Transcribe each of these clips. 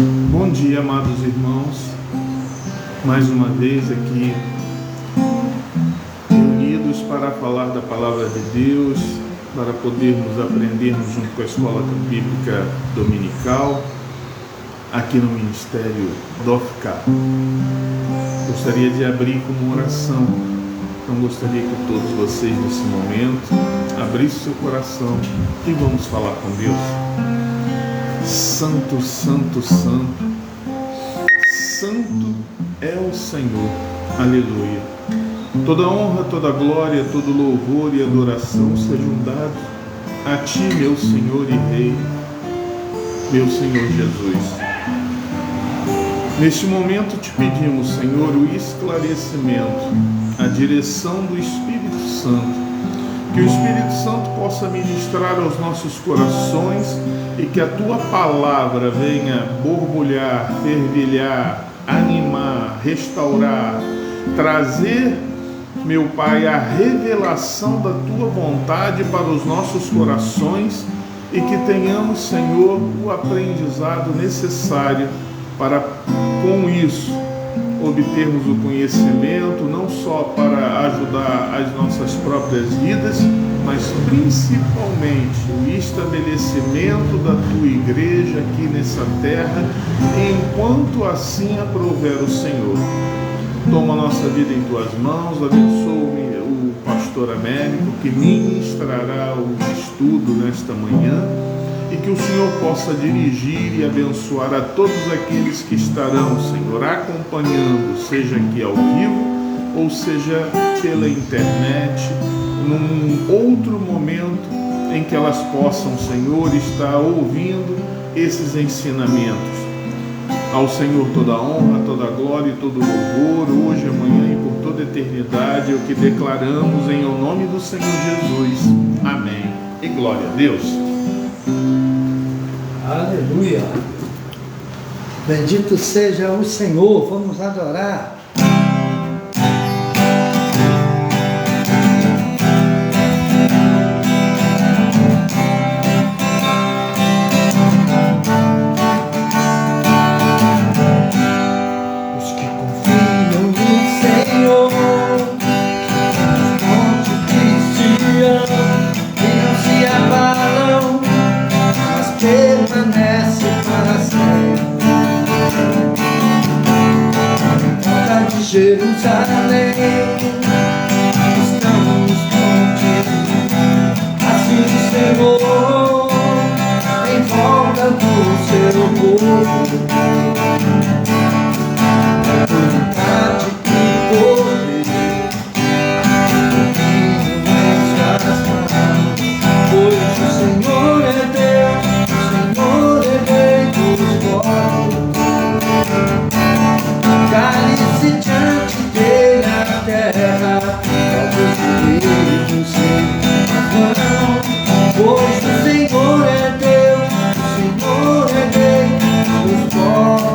Bom dia, amados irmãos, mais uma vez aqui reunidos para falar da Palavra de Deus, para podermos aprendermos junto com a Escola Bíblica Dominical, aqui no Ministério DOFCA. Gostaria de abrir com uma oração, então gostaria que todos vocês nesse momento abrissem seu coração e vamos falar com Deus. Santo, santo, santo, santo é o Senhor, aleluia. Toda honra, toda glória, todo louvor e adoração sejam dados a Ti, meu Senhor e Rei, meu Senhor Jesus. Neste momento te pedimos, Senhor, o esclarecimento, a direção do Espírito Santo, que o Espírito Santo possa ministrar aos nossos corações e que a Tua Palavra venha borbulhar, fervilhar, animar, restaurar, trazer, meu Pai, a revelação da Tua vontade para os nossos corações e que tenhamos, Senhor, o aprendizado necessário para, com isso, obtermos o conhecimento, não só para ajudar as nossas próprias vidas, mas principalmente o estabelecimento da Tua igreja aqui nessa terra, enquanto assim aprouver o Senhor. Toma a nossa vida em Tuas mãos, abençoe o pastor Américo, que ministrará o estudo nesta manhã, e que o Senhor possa dirigir e abençoar a todos aqueles que estarão, Senhor, acompanhando, seja aqui ao vivo, ou seja pela internet, num outro momento em que elas possam, Senhor, estar ouvindo esses ensinamentos. Ao Senhor toda a honra, toda a glória e todo o louvor, hoje, amanhã e por toda a eternidade, é o que declaramos em o nome do Senhor Jesus. Amém. E glória a Deus. Aleluia! Bendito seja o Senhor, vamos adorar. Os que confiam no Senhor, fonte cristiana, e não se abalam, mas permanece para sempre. Porta de Jerusalém, estamos contigo. Assim o Senhor, em volta do seu povo, autoridade e poder, em suas mãos. Pois o Senhor é Deus, o Senhor é Rei dos povos. Cale-se diante dele a terra, povos unidos em mão. Pois o Senhor é Deus, o Senhor é Rei dos povos.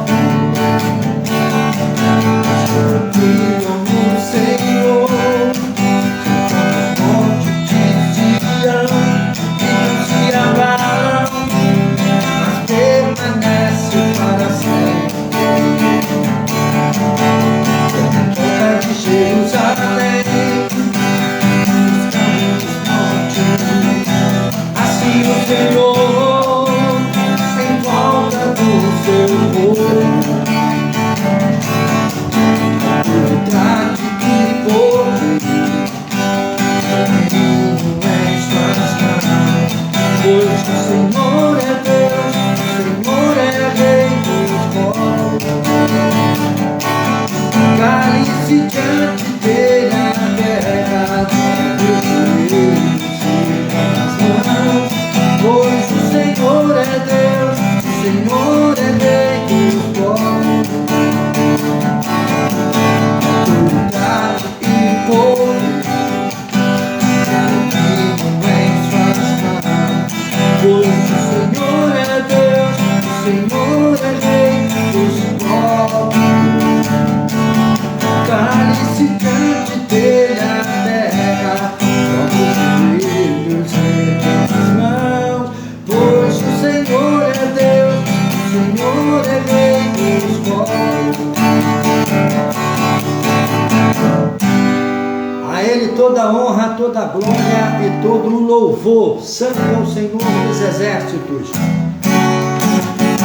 toda a glória e todo o louvor. Santo é o Senhor dos Exércitos.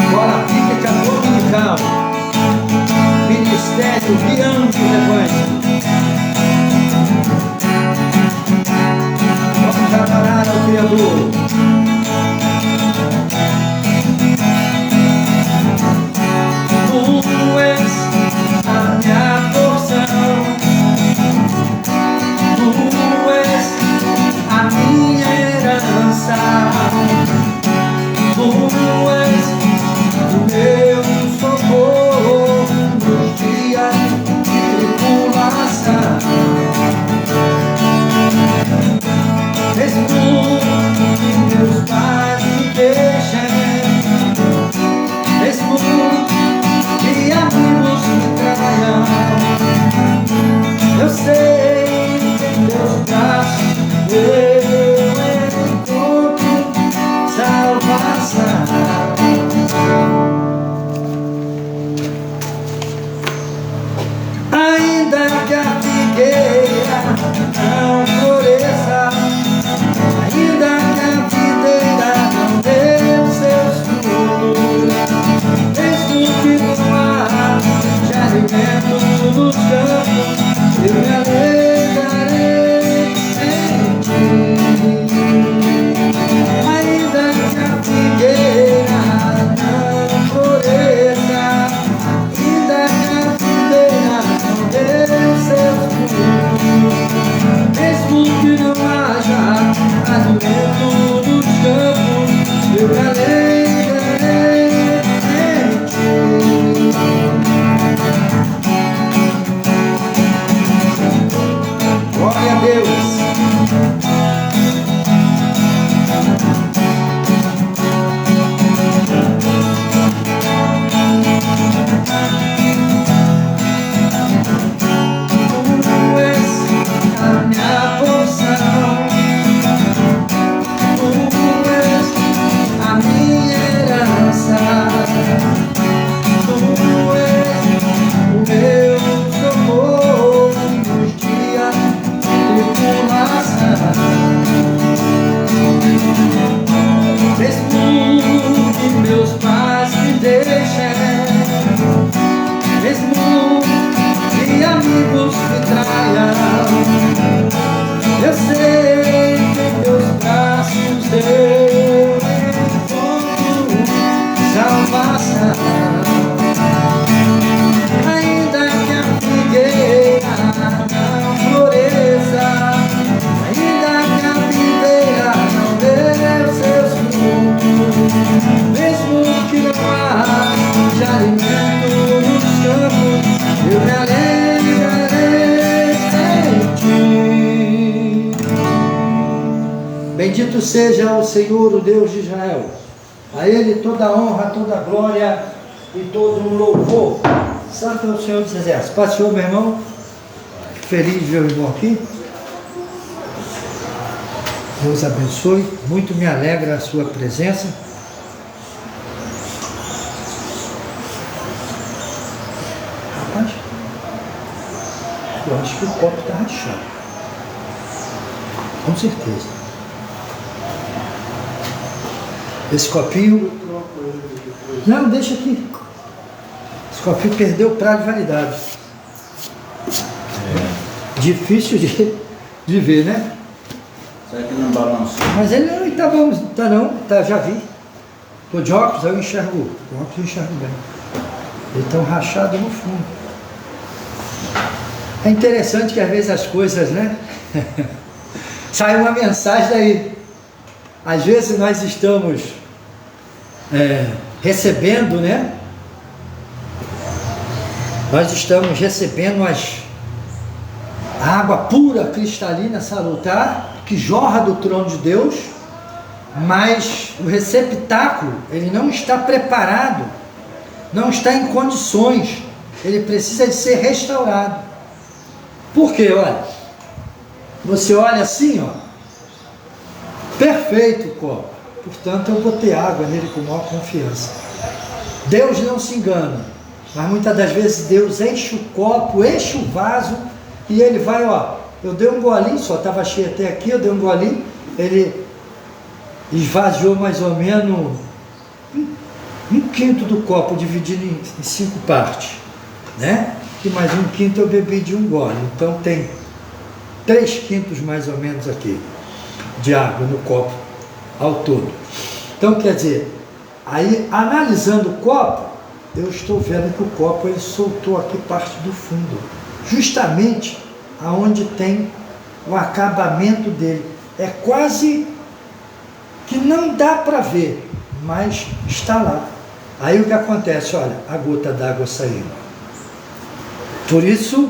Agora fica cantor dominical. Ministério guiando o rebanho. Vamos adorar ao Criador. Tu és a minha porção. Tu és a minha herança. Tu és o meu socorro nos dias de tribulação. És tu que meus pais me deixem. És tu que amigos me traiam. Eu sei que em teus braços eu encontro salvação. Ainda que a figueira não floresça, ainda que a videira não dê os seus frutos, mesmo que não há de alimento nos campos, eu me alegrarei em ti. Ainda que a figueira não floresça, ainda que a videira não dê os seus frutos, mesmo que não haja alimento nos campos, eu me alegrarei em ti. Glória a Deus. Tu és a minha porção. Tu és a minha herança. Tu és o meu socorro nos dias de tribulação. Mesmo que meus pais me deixem, mesmo que amigos me traiam, eu sei que em teus braços eu encontro salvação. Ainda que a figueira não floresça, ainda que a videira não dê os seus frutos, mesmo que não há de alimento nos campos, eu me alegrarei em ti. Bendito seja o Senhor, o Deus de Israel. A Ele toda a honra, toda a glória e todo o louvor. Santo é o Senhor dos Exércitos. Paz do Senhor, meu irmão. Feliz de ver o irmão aqui. Deus abençoe. Muito me alegra a sua presença. Rapaz, eu acho que o copo está rachado. Com certeza. Esse copinho... Não, deixa aqui. Esse copinho perdeu o prazo de validade. Difícil de ver, né? Será que não balançou? Mas ele não está bom, tá não, tá, já vi. Tô de óculos, eu enxergo. Com óculos eu enxergo bem. Eles estão rachados no fundo. É interessante que às vezes as coisas, né? Sai uma mensagem daí. Às vezes nós estamos recebendo, né? Nós estamos recebendo a água pura, cristalina, salutar, que jorra do trono de Deus, mas o receptáculo, ele não está preparado, não está em condições, ele precisa de ser restaurado. Por quê? Olha, você olha assim, ó, perfeito o copo, portanto eu botei água nele com maior confiança. Deus não se engana, mas muitas das vezes Deus enche o copo, enche o vaso, e ele vai, ó, eu dei um golinho, só estava cheio até aqui, eu dei um golinho, ele esvaziou mais ou menos um quinto do copo, dividido em 5 partes, né? E mais um quinto eu bebi de um gole, então tem 3/5 mais ou menos aqui de água no copo ao todo. Então quer dizer, aí analisando o copo, eu estou vendo que o copo ele soltou aqui parte do fundo, justamente aonde tem o acabamento dele. É quase que não dá para ver, mas está lá. Aí o que acontece? Olha, a gota d'água saiu. Por isso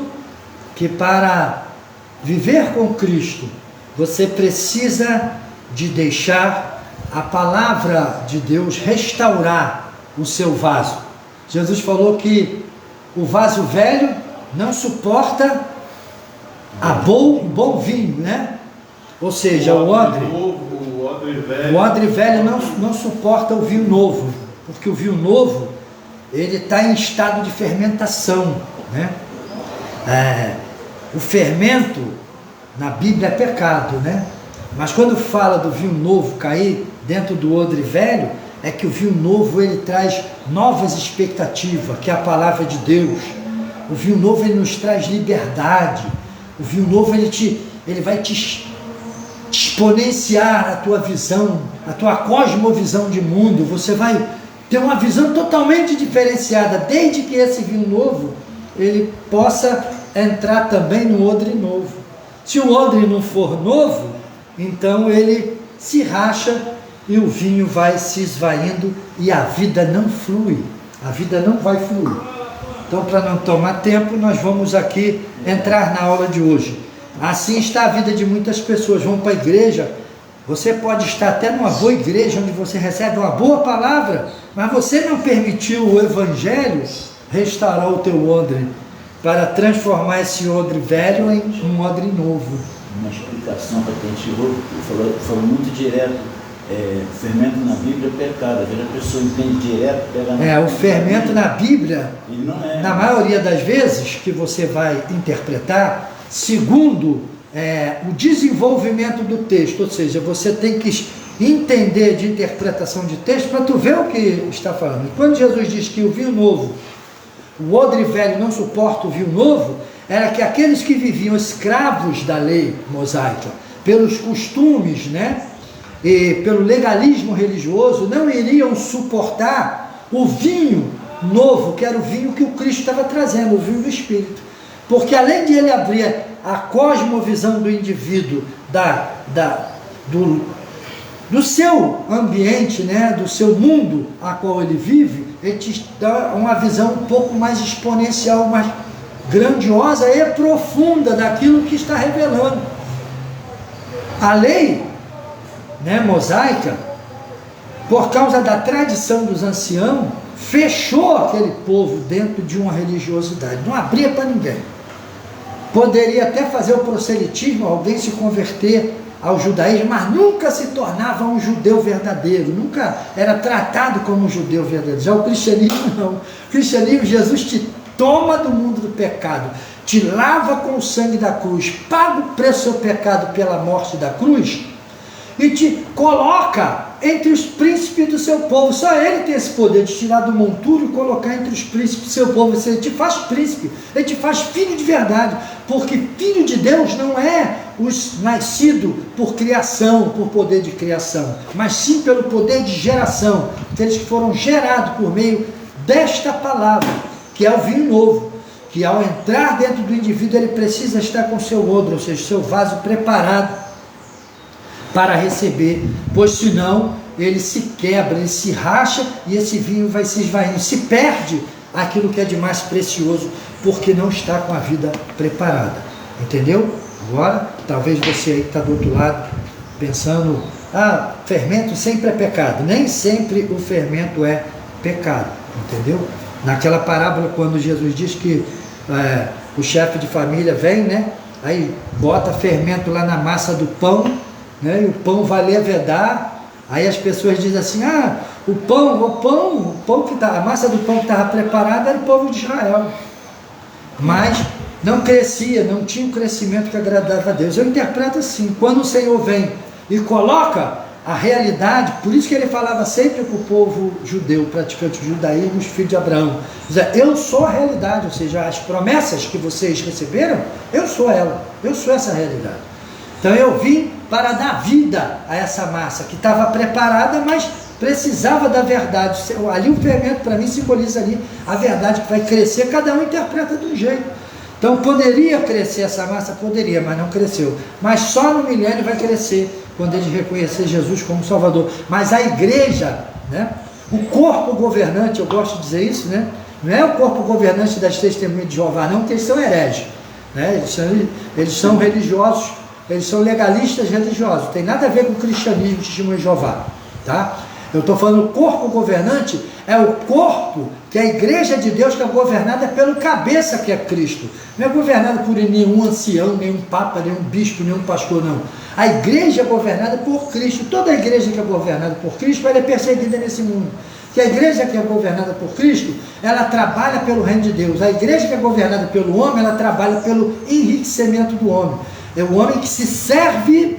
que para viver com Cristo, você precisa de deixar a palavra de Deus restaurar o seu vaso. Jesus falou que o vaso velho não suporta bom vinho, né? Ou seja, o odre velho não suporta o vinho novo, porque o vinho novo ele está em estado de fermentação, né? O fermento na Bíblia é pecado, né? Mas quando fala do vinho novo cair dentro do odre velho, é que o vinho novo ele traz novas expectativas, que é a palavra de Deus. O vinho novo ele nos traz liberdade. O vinho novo ele vai te exponenciar a tua visão, a tua cosmovisão de mundo. Você vai ter uma visão totalmente diferenciada, desde que esse vinho novo ele possa entrar também no odre novo. Se o odre não for novo, então ele se racha e o vinho vai se esvaindo e a vida não flui, a vida não vai fluir. Então, para não tomar tempo, nós vamos aqui entrar na aula de hoje. Assim está a vida de muitas pessoas, vão para a igreja, você pode estar até numa boa igreja, onde você recebe uma boa palavra, mas você não permitiu o evangelho restaurar o teu odre, para transformar esse odre velho em um odre novo. Uma explicação para quem chegou, falou muito direto, fermento na Bíblia é pecado, às vezes a pessoa entende direto, pega o fermento na Bíblia, ele não é. Na maioria das vezes que você vai interpretar, segundo o desenvolvimento do texto, ou seja, você tem que entender de interpretação de texto para tu ver o que está falando. Quando Jesus diz que o vinho novo, o odre velho não suporta o vinho novo, era que aqueles que viviam escravos da lei mosaica, pelos costumes, né, e pelo legalismo religioso, não iriam suportar o vinho novo, que era o vinho que o Cristo estava trazendo, o vinho do Espírito. Porque além de ele abrir a cosmovisão do indivíduo, do seu ambiente, né, do seu mundo a qual ele vive, ele te dá uma visão um pouco mais exponencial, mais grandiosa e profunda daquilo que está revelando. A lei, né, mosaica, por causa da tradição dos anciãos, fechou aquele povo dentro de uma religiosidade, não abria para ninguém. Poderia até fazer o proselitismo, alguém se converter ao judaísmo, mas nunca se tornava um judeu verdadeiro, nunca era tratado como um judeu verdadeiro. Já o cristianismo não. O cristianismo, Jesus te toma do mundo do pecado, te lava com o sangue da cruz, paga o preço do seu pecado pela morte da cruz e te coloca entre os príncipes do seu povo. Só ele tem esse poder de tirar do monturo e colocar entre os príncipes do seu povo. Ele te faz príncipe, ele te faz filho de verdade, porque filho de Deus não é os nascido por criação, por poder de criação, mas sim pelo poder de geração, aqueles que foram gerados por meio desta palavra, que é o vinho novo, que ao entrar dentro do indivíduo ele precisa estar com seu odre, ou seja, seu vaso preparado para receber, pois senão ele se quebra, ele se racha e esse vinho vai se esvaindo, se perde aquilo que é de mais precioso, porque não está com a vida preparada, entendeu? Agora, talvez você aí que está do outro lado, pensando, fermento sempre é pecado. Nem sempre o fermento é pecado, entendeu? Naquela parábola, quando Jesus diz que o chefe de família vem, né, aí bota fermento lá na massa do pão, né, e o pão vai levedar, aí as pessoas dizem assim, a massa do pão que estava preparada era o povo de Israel, mas não crescia, não tinha um crescimento que agradava a Deus. Eu interpreto assim: quando o Senhor vem e coloca a realidade, por isso que ele falava sempre para o povo judeu, praticante do judaísmo, os filhos de Abraão, dizia, eu sou a realidade, ou seja, as promessas que vocês receberam, eu sou ela, eu sou essa realidade. Então eu vim para dar vida a essa massa que estava preparada, mas precisava da verdade. Ali o fermento para mim simboliza ali a verdade que vai crescer, cada um interpreta de um jeito. Então poderia crescer essa massa? Poderia, mas não cresceu. Mas só no milênio vai crescer, quando eles reconhecer Jesus como Salvador. Mas a igreja, né, o corpo governante, eu gosto de dizer isso, né, não é o corpo governante das testemunhas de Jeová, não, porque eles são hereges, né, eles são religiosos, eles são legalistas religiosos, tem nada a ver com o cristianismo de testemunha de Jeová, tá? Eu estou falando, o corpo governante é o corpo que a igreja de Deus, que é governada pelo cabeça, que é Cristo. Não é governada por nenhum ancião, nenhum papa, nenhum bispo, nenhum pastor, não. A igreja é governada por Cristo. Toda a igreja que é governada por Cristo, ela é perseguida nesse mundo. Que a igreja que é governada por Cristo, ela trabalha pelo reino de Deus. A igreja que é governada pelo homem, ela trabalha pelo enriquecimento do homem. É o homem que se serve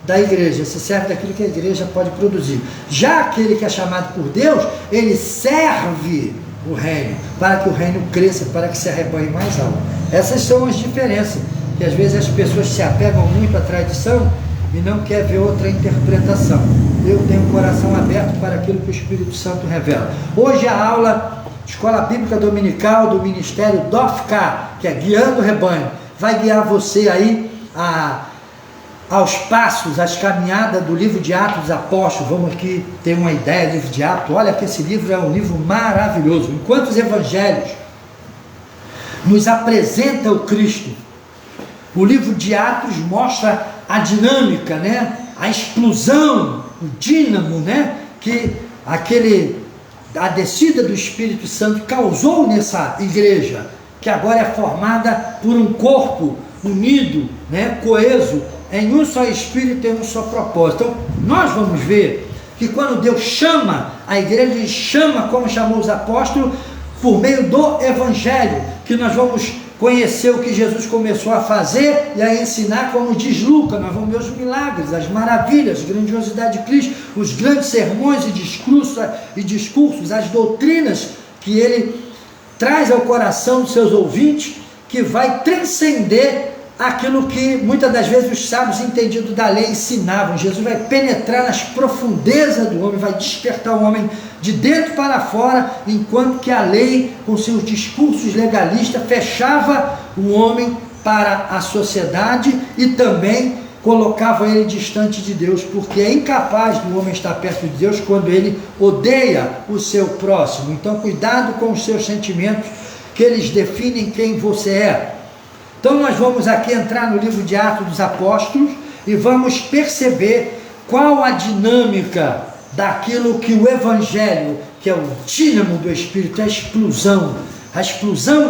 da igreja, se serve daquilo que a igreja pode produzir. Já aquele que é chamado por Deus, ele serve o reino, para que o reino cresça, para que se arrebanhe mais alto. Essas são as diferenças, que às vezes as pessoas se apegam muito à tradição e não querem ver outra interpretação. Eu tenho o coração aberto para aquilo que o Espírito Santo revela. Hoje a aula, Escola Bíblica Dominical do Ministério DOFCA, que é Guiando o Rebanho, vai guiar você aí aos passos, às caminhadas do livro de Atos dos Apóstolos. Vamos aqui ter uma ideia do livro de Atos. Olha que esse livro é um livro maravilhoso. Enquanto os evangelhos nos apresentam o Cristo, o livro de Atos mostra a dinâmica, né? A explosão, o dínamo, né? Que a descida do Espírito Santo causou nessa igreja, que agora é formada por um corpo unido, né? Coeso, em um só espírito e em um só propósito. Então, nós vamos ver que quando Deus chama a igreja, Ele chama como chamou os apóstolos, por meio do Evangelho, que nós vamos conhecer o que Jesus começou a fazer e a ensinar, como diz Lucas. Nós vamos ver os milagres, as maravilhas, a grandiosidade de Cristo, os grandes sermões e discursos, as doutrinas que Ele traz ao coração dos seus ouvintes, que vai transcender aquilo que muitas das vezes os sábios entendidos da lei ensinavam. Jesus vai penetrar nas profundezas do homem, vai despertar o homem de dentro para fora, enquanto que a lei, com seus discursos legalistas, fechava o homem para a sociedade e também colocava ele distante de Deus, porque é incapaz do homem estar perto de Deus quando ele odeia o seu próximo. Então cuidado com os seus sentimentos, que eles definem quem você é. Então nós vamos aqui entrar no livro de Atos dos Apóstolos e vamos perceber qual a dinâmica daquilo que o Evangelho, que é o dínamo do Espírito, a explosão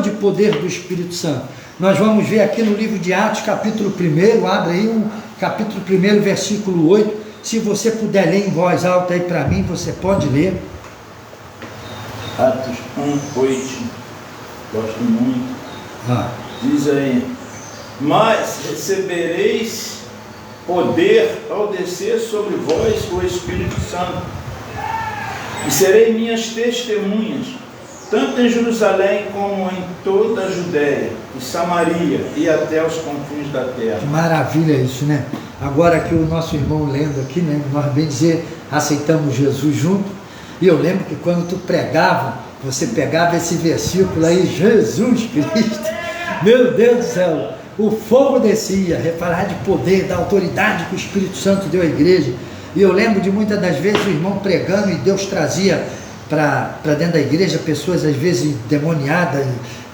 de poder do Espírito Santo. Nós vamos ver aqui no livro de Atos, capítulo 1, abre aí capítulo 1, versículo 8, se você puder ler em voz alta aí para mim, você pode ler. Atos 1, 8, gosto muito. Diz aí, mas recebereis poder ao descer sobre vós o Espírito Santo, e serei minhas testemunhas, tanto em Jerusalém como em toda a Judéia e Samaria e até os confins da terra. Maravilha isso, né? Agora que o nosso irmão lendo aqui, né? Nós bem dizer, aceitamos Jesus junto, e eu lembro que quando tu pregava, você pegava esse versículo aí, Jesus Cristo, meu Deus do céu, o fogo descia, falar de poder, da autoridade que o Espírito Santo deu à igreja. E eu lembro de muitas das vezes o irmão pregando e Deus trazia para dentro da igreja pessoas às vezes endemoniadas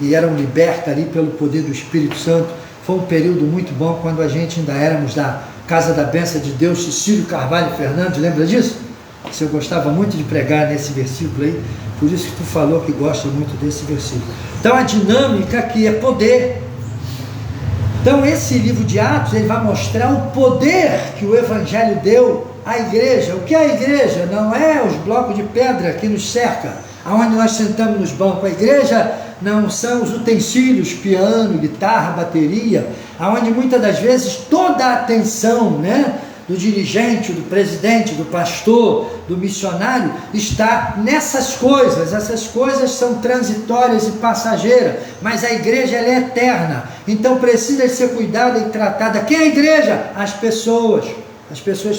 e eram libertas ali pelo poder do Espírito Santo. Foi um período muito bom quando a gente ainda éramos da Casa da Bênção de Deus, Cecílio Carvalho Fernandes, lembra disso? Eu gostava muito de pregar nesse versículo aí, por isso que tu falou que gosta muito desse versículo. Então a dinâmica aqui é poder. Então esse livro de Atos, ele vai mostrar o poder que o Evangelho deu a igreja. O que é a igreja? Não é os blocos de pedra que nos cercam, aonde nós sentamos nos bancos. A igreja não são os utensílios, piano, guitarra, bateria, aonde muitas das vezes toda a atenção, né, do dirigente, do presidente, do pastor, do missionário, está nessas coisas. Essas coisas são transitórias e passageiras, mas a igreja, ela é eterna, então precisa ser cuidada e tratada. Quem é a igreja? As pessoas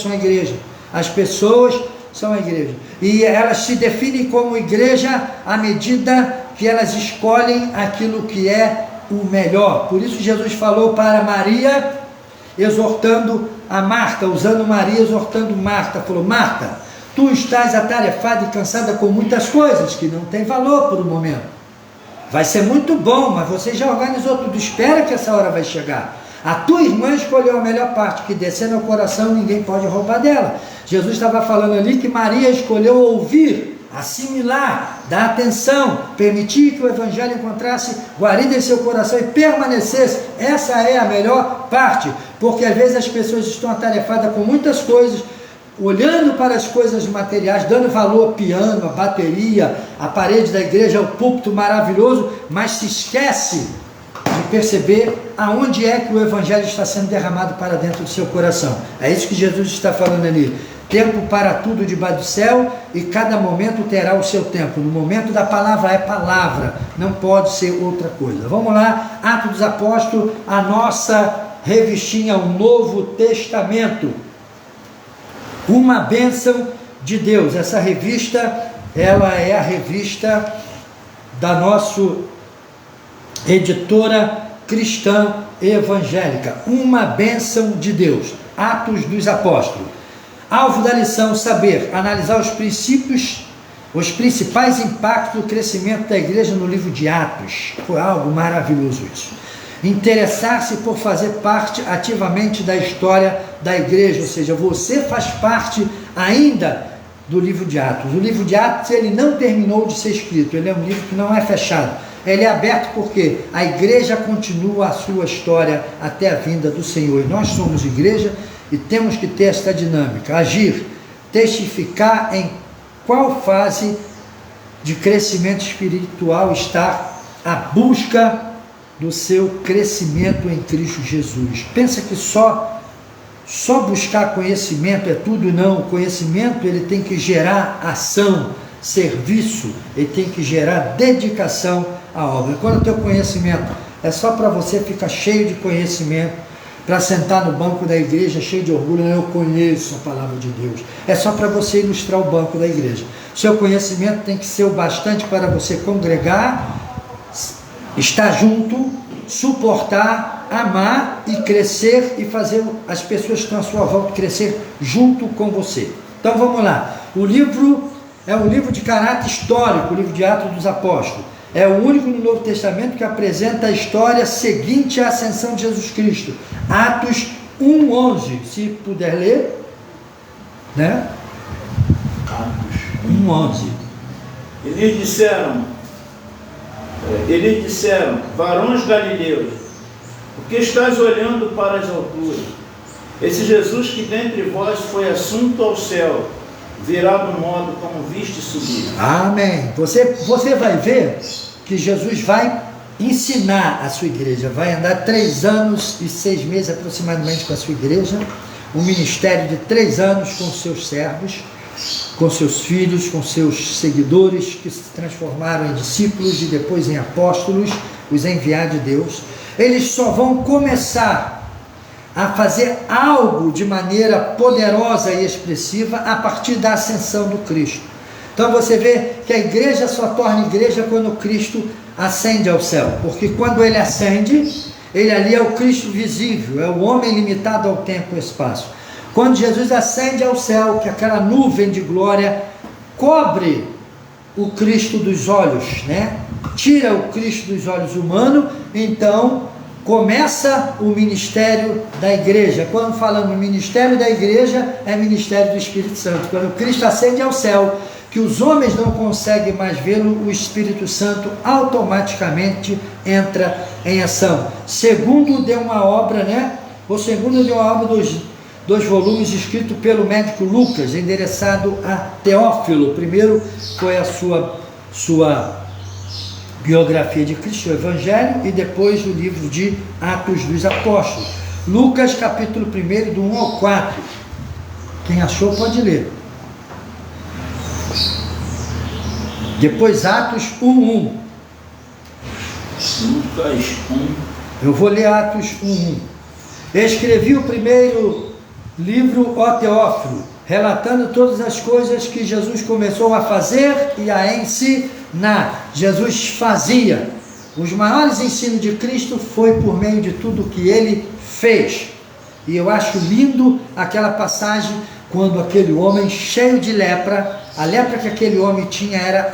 são a igreja, as pessoas são a igreja, e elas se definem como igreja à medida que elas escolhem aquilo que é o melhor. Por isso Jesus falou para Maria, exortando a Marta, usando Maria, exortando Marta, falou: Marta, tu estás atarefada e cansada com muitas coisas que não têm valor por um momento. Vai ser muito bom, mas você já organizou tudo, espera que essa hora vai chegar. A tua irmã escolheu a melhor parte, que descer no coração ninguém pode roubar dela. Jesus estava falando ali que Maria escolheu ouvir, assimilar, dar atenção, permitir que o Evangelho encontrasse guarida em seu coração e permanecesse. Essa é a melhor parte, porque às vezes as pessoas estão atarefadas com muitas coisas, olhando para as coisas materiais, dando valor ao piano, à bateria, à parede da igreja, ao púlpito maravilhoso, mas se esquece de perceber aonde é que o Evangelho está sendo derramado para dentro do seu coração. É isso que Jesus está falando ali. Tempo para tudo debaixo do céu, e cada momento terá o seu tempo. No momento da palavra é palavra, não pode ser outra coisa. Vamos lá, Atos dos Apóstolos, a nossa revistinha, o Novo Testamento, uma bênção de Deus. Essa revista, ela é a revista da nossa editora cristã evangélica, uma bênção de Deus. Atos dos Apóstolos. Alvo da lição: saber analisar os princípios, os principais impactos do crescimento da igreja no livro de Atos. Foi algo maravilhoso isso. Interessar-se por fazer parte ativamente da história da igreja, ou seja, você faz parte ainda do livro de Atos. O livro de Atos, ele não terminou de ser escrito, ele é um livro que não é fechado. Ele é aberto porque a igreja continua a sua história até a vinda do Senhor. E nós somos igreja e temos que ter esta dinâmica, agir, testificar em qual fase de crescimento espiritual está a busca do seu crescimento em Cristo Jesus. Pensa que só buscar conhecimento é tudo? Não. O conhecimento, ele tem que gerar ação, serviço, ele tem que gerar dedicação à obra. Quando o teu conhecimento é só para você ficar cheio de conhecimento, para sentar no banco da igreja cheio de orgulho, eu conheço a palavra de Deus, é só para você ilustrar o banco da igreja. Seu conhecimento tem que ser o bastante para você congregar, estar junto, suportar, amar e crescer, e fazer as pessoas que estão à sua volta crescer junto com você. Então vamos lá, o livro é um livro de caráter histórico, o livro de Atos dos Apóstolos. É o único no Novo Testamento que apresenta a história seguinte à ascensão de Jesus Cristo. Atos 1:11, se puder ler, né? Atos 1:11. Eles disseram, varões galileus, por que estás olhando para as alturas? Esse Jesus que dentre vós foi assunto ao céu, virá do modo como viste subir. Amém. Você vai ver que Jesus vai ensinar a sua igreja, vai andar 3 anos e 6 meses aproximadamente com a sua igreja, um ministério de 3 anos com seus servos, com seus filhos, com seus seguidores, que se transformaram em discípulos e depois em apóstolos, os enviados de Deus. Eles só vão começar a fazer algo de maneira poderosa e expressiva a partir da ascensão do Cristo. Então você vê que a igreja só torna igreja quando Cristo ascende ao céu, porque quando ele ascende, ele ali é o Cristo visível, é o homem limitado ao tempo e espaço. Quando Jesus ascende ao céu, que aquela nuvem de glória cobre o Cristo dos olhos, né? Tira o Cristo dos olhos humanos, então começa o ministério da igreja. Quando falamos ministério da igreja, é ministério do Espírito Santo. Quando Cristo ascende ao céu, que os homens não conseguem mais vê-lo, o Espírito Santo automaticamente entra em ação. Segundo deu uma obra, né? O segundo deu uma obra 2 volumes escritos pelo médico Lucas, endereçado a Teófilo. Primeiro foi a sua biografia de Cristo, o Evangelho, e depois o livro de Atos dos Apóstolos. Lucas, capítulo 1, do 1 ao 4. Quem achou pode ler. Depois Atos 1:1. Lucas 1. Eu vou ler Atos 1:1. Escrevi o primeiro livro, ó Teófilo, relatando todas as coisas que Jesus começou a fazer e a ensinar. Jesus fazia. Os maiores ensinos de Cristo foi por meio de tudo que ele fez. E eu acho lindo aquela passagem quando aquele homem cheio de lepra, a lepra que aquele homem tinha era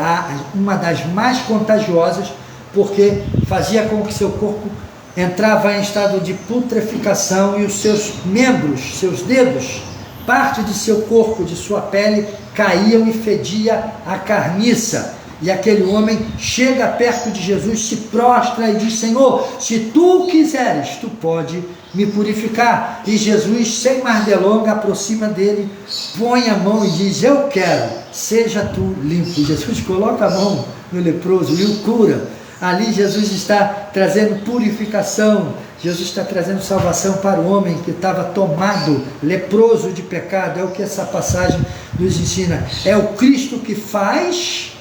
uma das mais contagiosas, porque fazia com que seu corpo entrava em estado de putrefação e os seus membros, seus dedos, parte de seu corpo, de sua pele, caíam e fedia a carniça. E aquele homem chega perto de Jesus, se prostra e diz: Senhor, se tu quiseres, tu pode me purificar. E Jesus, sem mais delonga, aproxima dele, põe a mão e diz: eu quero, seja tu limpo. Jesus coloca a mão no leproso e o cura. Ali Jesus está trazendo purificação, Jesus está trazendo salvação para o homem que estava tomado, leproso de pecado. É o que essa passagem nos ensina. É o Cristo que faz,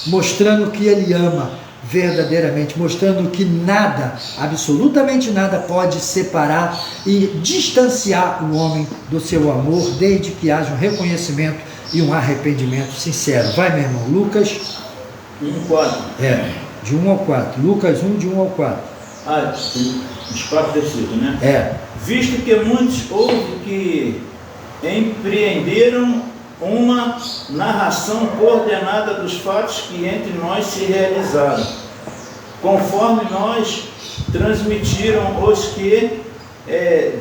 mostrando que ele ama verdadeiramente, mostrando que nada, absolutamente nada, pode separar e distanciar o homem do seu amor, desde que haja um reconhecimento e um arrependimento sincero. Vai, meu irmão, Lucas 1:4. De 1 ao 4. Lucas 1, de 1 ao 4. Os 4 versículos, né? Visto que muitos houve que empreenderam uma narração coordenada dos fatos que entre nós se realizaram, conforme nós transmitiram os que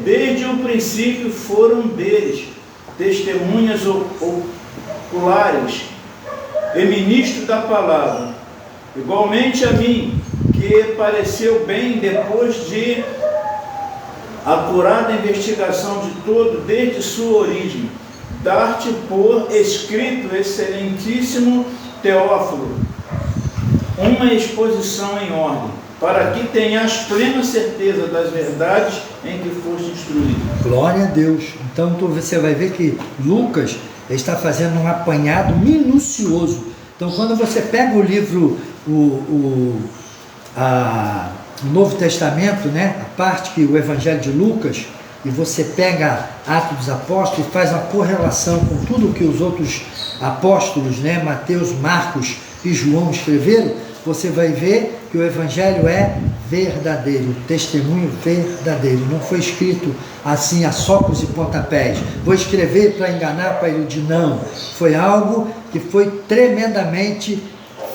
desde o princípio foram deles testemunhas oculares e ministro da palavra. Igualmente a mim, que pareceu bem, depois de apurada investigação de todo, desde sua origem, dar-te por escrito, excelentíssimo Teófilo, uma exposição em ordem, para que tenhas plena certeza das verdades em que foste instruído. Glória a Deus. Então você vai ver que Lucas está fazendo um apanhado minucioso. Então quando você pega o livro, o Novo Testamento, né, a parte que o Evangelho de Lucas, e você pega Atos dos Apóstolos e faz uma correlação com tudo que os outros apóstolos, né, Mateus, Marcos e João escreveram, você vai ver que o Evangelho é verdadeiro, testemunho verdadeiro. Não foi escrito assim a socos e pontapés, vou escrever para enganar, para iludir, não. Foi algo que foi tremendamente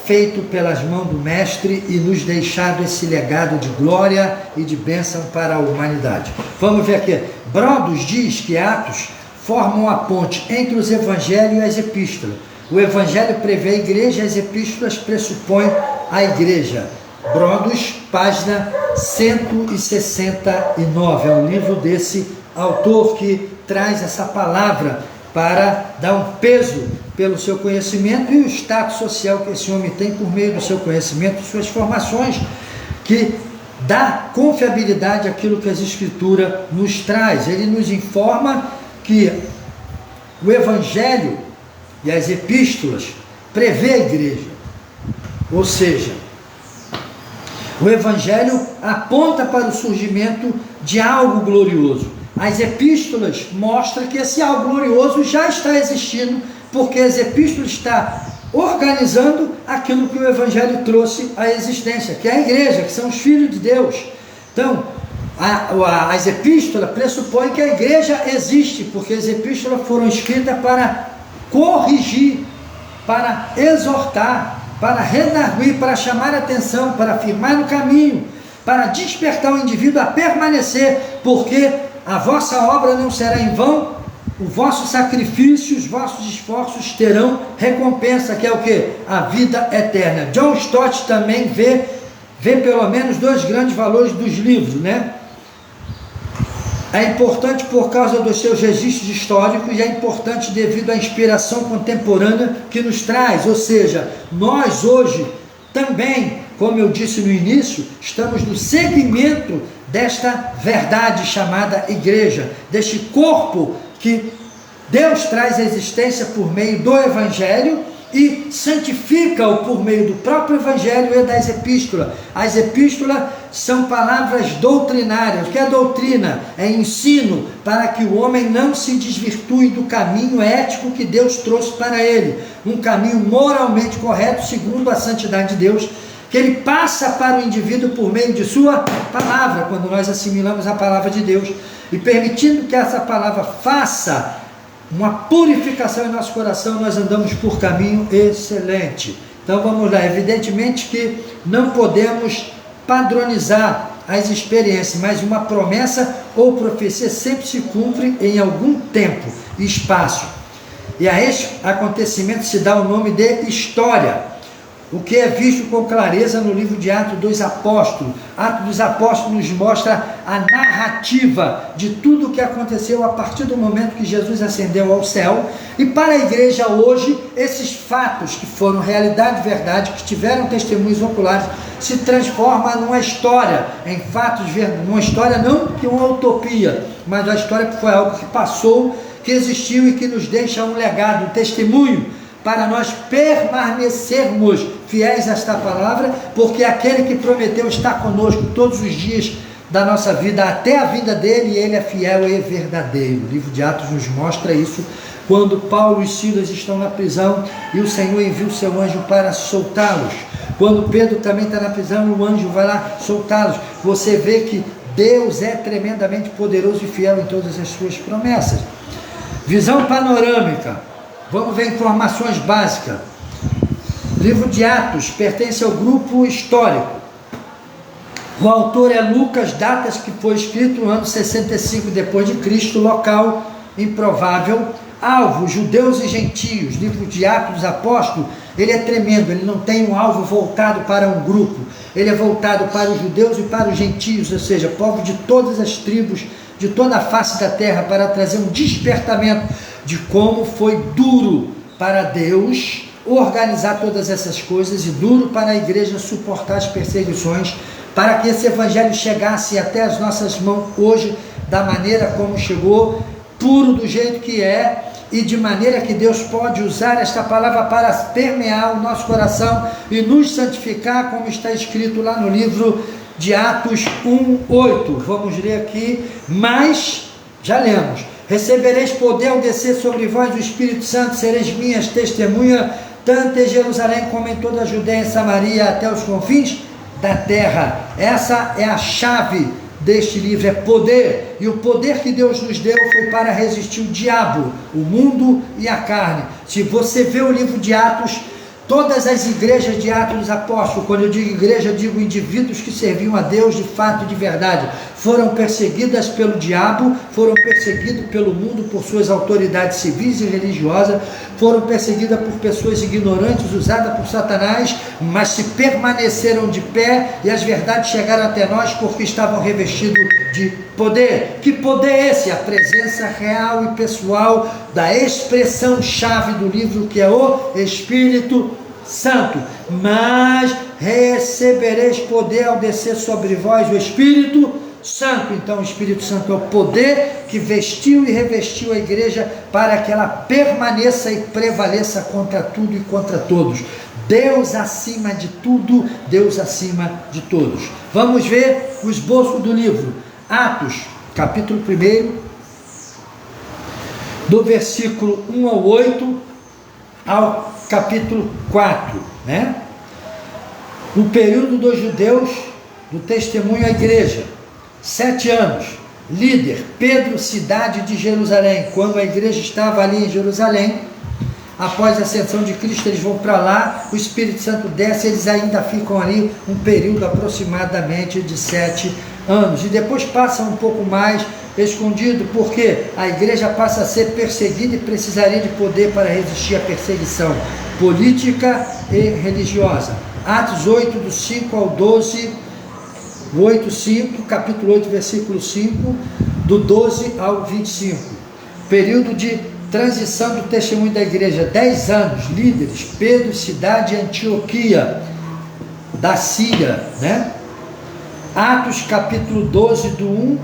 feito pelas mãos do Mestre e nos deixado esse legado de glória e de bênção para a humanidade. Vamos ver aqui. Brodos diz que Atos formam a ponte entre os evangelhos e as epístolas. O evangelho prevê a igreja, as epístolas pressupõem a igreja. Brodos, página 169. É um livro desse autor que traz essa palavra para dar um peso pelo seu conhecimento e o status social que esse homem tem por meio do seu conhecimento, suas formações, que dá confiabilidade àquilo que as Escrituras nos traz. Ele nos informa que o Evangelho e as Epístolas prevê a igreja, ou seja, o Evangelho aponta para o surgimento de algo glorioso. As epístolas mostram que esse algo glorioso já está existindo, porque as epístolas estão organizando aquilo que o Evangelho trouxe à existência, que é a igreja, que são os filhos de Deus. Então, as epístolas pressupõem que a igreja existe, porque as epístolas foram escritas para corrigir, para exortar, para redarguir, para chamar a atenção, para afirmar no caminho, para despertar o indivíduo a permanecer, porque a vossa obra não será em vão, o vosso sacrifício, os vossos esforços terão recompensa, que é o que? A vida eterna. John Stott também vê pelo menos dois grandes valores dos livros, né? É importante por causa dos seus registros históricos e é importante devido à inspiração contemporânea que nos traz, ou seja, nós hoje também, como eu disse no início, estamos no segmento desta verdade chamada igreja, deste corpo que Deus traz à existência por meio do Evangelho e santifica-o por meio do próprio Evangelho e das epístolas. As epístolas são palavras doutrinárias. O que é doutrina? É ensino para que o homem não se desvirtue do caminho ético que Deus trouxe para ele, um caminho moralmente correto segundo a santidade de Deus, que ele passa para o indivíduo por meio de sua palavra, quando nós assimilamos a palavra de Deus e permitindo que essa palavra faça uma purificação em nosso coração, nós andamos por caminho excelente. Então vamos lá, evidentemente que não podemos padronizar as experiências, mas uma promessa ou profecia sempre se cumpre em algum tempo e espaço, e a este acontecimento se dá o nome de história, o que é visto com clareza no livro de Atos dos Apóstolos. Atos dos Apóstolos nos mostra a narrativa de tudo o que aconteceu a partir do momento que Jesus ascendeu ao céu, e para a igreja hoje, esses fatos que foram realidade e verdade, que tiveram testemunhos oculares, se transforma numa história, em fatos verdadeiros, numa história não que uma utopia, mas uma história que foi algo que passou, que existiu e que nos deixa um legado, um testemunho, para nós permanecermos fiéis a esta palavra, porque aquele que prometeu está conosco todos os dias da nossa vida, até a vinda dele, e ele é fiel e verdadeiro. O livro de Atos nos mostra isso, quando Paulo e Silas estão na prisão, e o Senhor envia o seu anjo para soltá-los. Quando Pedro também está na prisão, o anjo vai lá soltá-los. Você vê que Deus é tremendamente poderoso e fiel em todas as suas promessas. Visão panorâmica. Vamos ver informações básicas. Livro de Atos pertence ao grupo histórico. O autor é Lucas, datas que foi escrito no ano 65 depois de Cristo, local improvável, alvo, judeus e gentios. Livro de Atos dos Apóstolos, ele é tremendo, ele não tem um alvo voltado para um grupo, ele é voltado para os judeus e para os gentios, ou seja, povos de todas as tribos, de toda a face da terra, para trazer um despertamento de como foi duro para Deus organizar todas essas coisas e duro para a igreja suportar as perseguições, para que esse evangelho chegasse até as nossas mãos hoje da maneira como chegou, puro do jeito que é, e de maneira que Deus pode usar esta palavra para permear o nosso coração e nos santificar, como está escrito lá no livro de Atos 1:8. Vamos ler aqui, mas já lemos: recebereis poder ao descer sobre vós o Espírito Santo, sereis minhas testemunhas, tanto em Jerusalém como em toda a Judeia e Samaria, até os confins da terra. Essa é a chave deste livro, é poder, e o poder que Deus nos deu foi para resistir o diabo, o mundo e a carne. Se você vê o livro de Atos, todas as igrejas de Atos dos Apóstolos, quando eu digo igreja, eu digo indivíduos que serviam a Deus de fato e de verdade, foram perseguidas pelo diabo, foram perseguidos pelo mundo por suas autoridades civis e religiosas, foram perseguidas por pessoas ignorantes, usadas por Satanás, mas se permaneceram de pé, e as verdades chegaram até nós porque estavam revestidos de poder. Que poder é esse? A presença real e pessoal da expressão-chave do livro, que é o Espírito Santo. Mas recebereis poder ao descer sobre vós o Espírito Santo. Então o Espírito Santo é o poder que vestiu e revestiu a igreja para que ela permaneça e prevaleça contra tudo e contra todos. Deus acima de tudo, Deus acima de todos. Vamos ver o esboço do livro. Atos, capítulo 1, do versículo 1 ao 8 ao capítulo 4, né? No período dos judeus, do testemunho à igreja, 7 anos, líder, Pedro, cidade de Jerusalém. Quando a igreja estava ali em Jerusalém, após a ascensão de Cristo, eles vão para lá, o Espírito Santo desce, eles ainda ficam ali um período aproximadamente de 7 anos, e depois passam um pouco mais escondido, porque a igreja passa a ser perseguida e precisaria de poder para resistir à perseguição política e religiosa. Atos 8, do 5 ao 12, 8:5, capítulo 8, versículo 5, do 12 ao 25. Período de transição do testemunho da igreja, 10 anos, líderes, Pedro, cidade de Antioquia, da Síria, né? Atos capítulo 12, do 1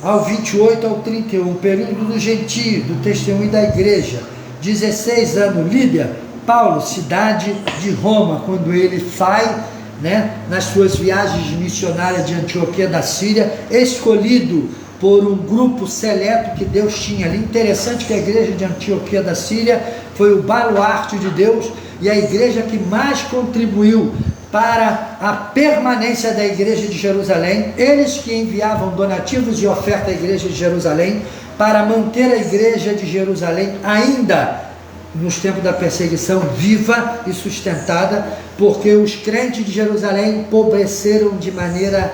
ao 28 ao 31, período do gentio, do testemunho da igreja, 16 anos, Lídia, Paulo, cidade de Roma, quando ele sai, né, nas suas viagens missionárias de Antioquia da Síria, escolhido por um grupo seleto que Deus tinha ali. Interessante que a igreja de Antioquia da Síria foi o baluarte de Deus e a igreja que mais contribuiu para a permanência da igreja de Jerusalém. Eles que enviavam donativos e oferta à igreja de Jerusalém para manter a igreja de Jerusalém ainda nos tempos da perseguição viva e sustentada, porque os crentes de Jerusalém empobreceram de maneira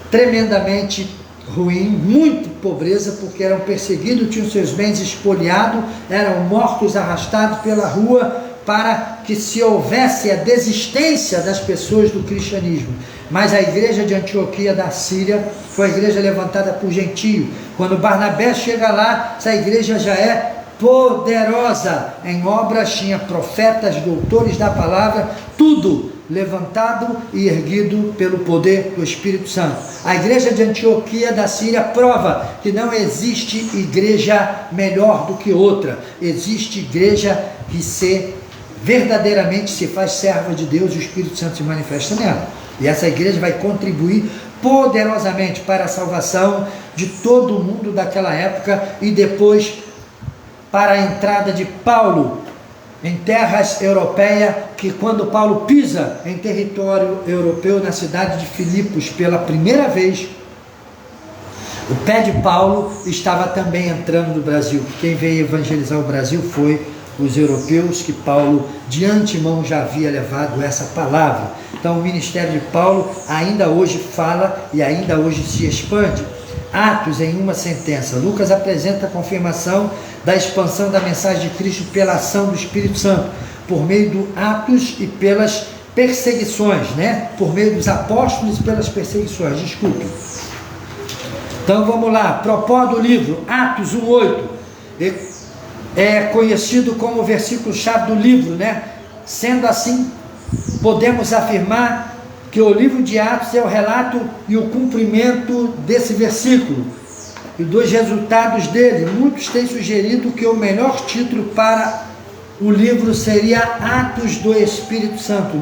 tremendamente ruim, muito pobreza, porque eram perseguidos, tinham seus bens espoliados, eram mortos, arrastados pela rua, para que se houvesse a desistência das pessoas do cristianismo. Mas a igreja de Antioquia da Síria foi a igreja levantada por gentio. Quando Barnabé chega lá, essa igreja já é poderosa em obras, tinha profetas, doutores da palavra, tudo levantado e erguido pelo poder do Espírito Santo. A igreja de Antioquia da Síria prova que não existe igreja melhor do que outra. Existe igreja que verdadeiramente se faz serva de Deus e o Espírito Santo se manifesta nela. E essa igreja vai contribuir poderosamente para a salvação de todo o mundo daquela época e depois para a entrada de Paulo em terras europeias, que quando Paulo pisa em território europeu, na cidade de Filipos, pela primeira vez, o pé de Paulo estava também entrando no Brasil. Quem veio evangelizar o Brasil foi os europeus, que Paulo de antemão já havia levado essa palavra. Então o ministério de Paulo ainda hoje fala e ainda hoje se expande. Atos em uma sentença. Lucas apresenta a confirmação da expansão da mensagem de Cristo pela ação do Espírito Santo, por meio do Atos e pelas perseguições, né? Por meio dos apóstolos e pelas perseguições, desculpe. Então vamos lá, propósito do livro, Atos 1:8, é conhecido como o versículo-chave do livro, né? Sendo assim, podemos afirmar que o livro de Atos é o relato e o cumprimento desse versículo e dos resultados dele. Muitos têm sugerido que o melhor título para o livro seria Atos do Espírito Santo.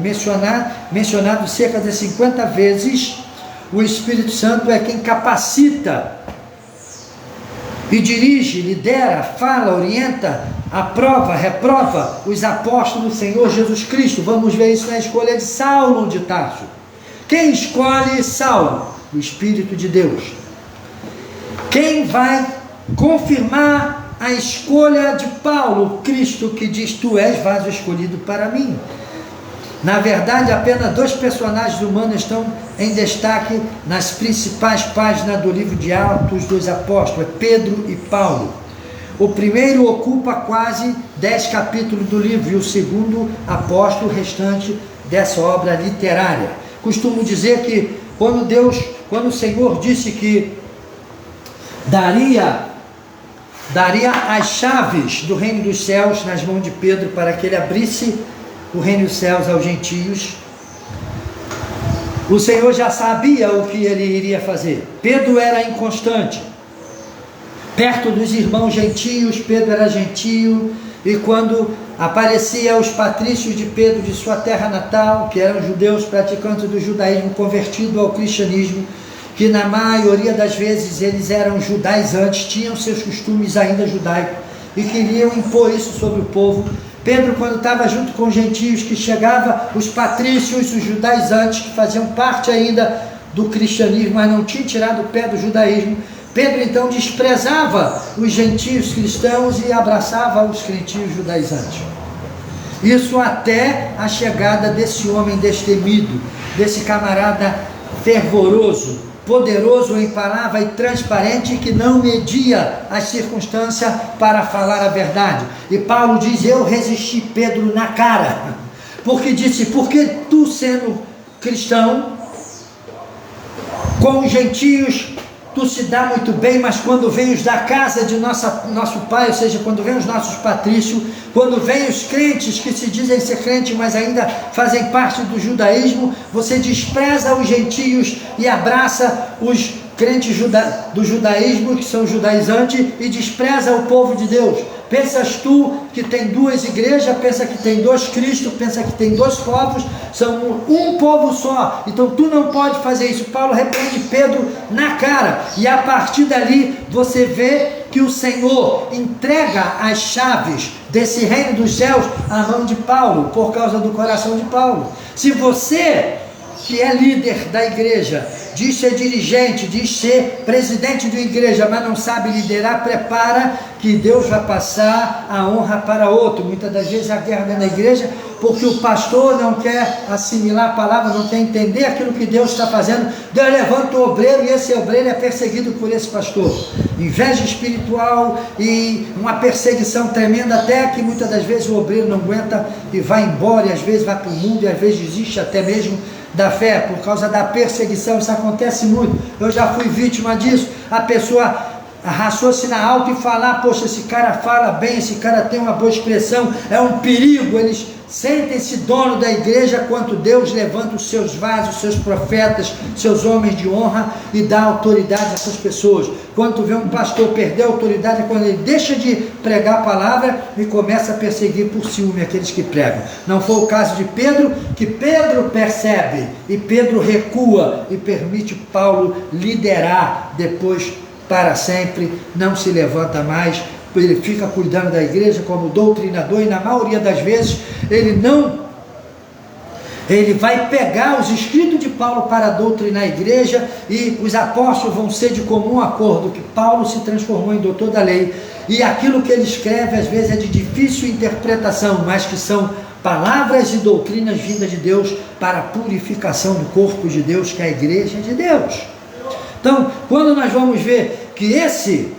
Mencionado cerca de 50 vezes, o Espírito Santo é quem capacita e dirige, lidera, fala, orienta, aprova, reprova os apóstolos do Senhor Jesus Cristo. Vamos ver isso na escolha de Saulo de Tarso. Quem escolhe Saulo? O Espírito de Deus. Quem vai confirmar a escolha de Paulo? Cristo, que diz: tu és vaso escolhido para mim. Na verdade, apenas 2 personagens humanos estão em destaque nas principais páginas do livro de Atos dos Apóstolos, Pedro e Paulo. O primeiro ocupa quase 10 capítulos do livro e o segundo apóstolo o restante dessa obra literária. Costumo dizer que quando o Senhor disse que daria as chaves do reino dos céus nas mãos de Pedro para que ele abrisse o reino dos céus aos gentios, o Senhor já sabia o que ele iria fazer. Pedro era inconstante, perto dos irmãos gentios. Pedro era gentio, e quando aparecia os patrícios de Pedro de sua terra natal, que eram judeus praticantes do judaísmo convertidos ao cristianismo, que na maioria das vezes eles eram judaizantes, tinham seus costumes ainda judaicos e queriam impor isso sobre o povo. Pedro, quando estava junto com os gentios, que chegava os patrícios, os judaizantes, que faziam parte ainda do cristianismo, mas não tinham tirado o pé do judaísmo, Pedro então desprezava os gentios cristãos e abraçava os gentios judaizantes. Isso até a chegada desse homem destemido, desse camarada fervoroso, poderoso em palavra e transparente, que não media as circunstâncias para falar a verdade. E Paulo diz: eu resisti Pedro na cara, porque disse: porque tu, sendo cristão, com os gentios tu se dá muito bem, mas quando vem os da casa de nosso pai, ou seja, quando vem os nossos patrícios, quando vem os crentes que se dizem ser crentes, mas ainda fazem parte do judaísmo, você despreza os gentios e abraça os crentes do judaísmo, que são judaizantes, e despreza o povo de Deus. Pensas tu que tem duas igrejas, pensa que tem dois Cristos, pensa que tem dois povos, são um povo só, então tu não pode fazer isso. Paulo repreende Pedro na cara, e a partir dali você vê que o Senhor entrega as chaves desse reino dos céus à mão de Paulo, por causa do coração de Paulo. Se você, que é líder da igreja, diz ser dirigente, diz ser presidente de uma igreja, mas não sabe liderar, prepara que Deus vai passar a honra para outro. Muitas das vezes a guerra dentro da igreja, porque o pastor não quer assimilar a palavra, não quer entender aquilo que Deus está fazendo. Deus levanta o obreiro e esse obreiro é perseguido por esse pastor. Inveja espiritual e uma perseguição tremenda, até que muitas das vezes o obreiro não aguenta e vai embora, e às vezes vai para o mundo, e às vezes desiste até mesmo da fé, por causa da perseguição. Isso acontece muito, eu já fui vítima disso. A pessoa raciocinar alto e falar, poxa, esse cara fala bem, esse cara tem uma boa expressão, é um perigo. Eles sentem-se dono da igreja, quanto Deus levanta os seus vasos, seus profetas, seus homens de honra, e dá autoridade a essas pessoas. Quando tu vê um pastor perder a autoridade, é quando ele deixa de pregar a palavra e começa a perseguir por ciúme aqueles que pregam. Não foi o caso de Pedro, que Pedro percebe e Pedro recua e permite Paulo liderar depois para sempre, não se levanta mais. Ele fica cuidando da igreja como doutrinador, e na maioria das vezes ele vai pegar os escritos de Paulo para doutrinar a igreja, e os apóstolos vão ser de comum acordo que Paulo se transformou em doutor da lei, e aquilo que ele escreve às vezes é de difícil interpretação, mas que são palavras e doutrinas vindas de Deus para a purificação do corpo de Deus, que é a igreja de Deus. Então, quando nós vamos ver que esse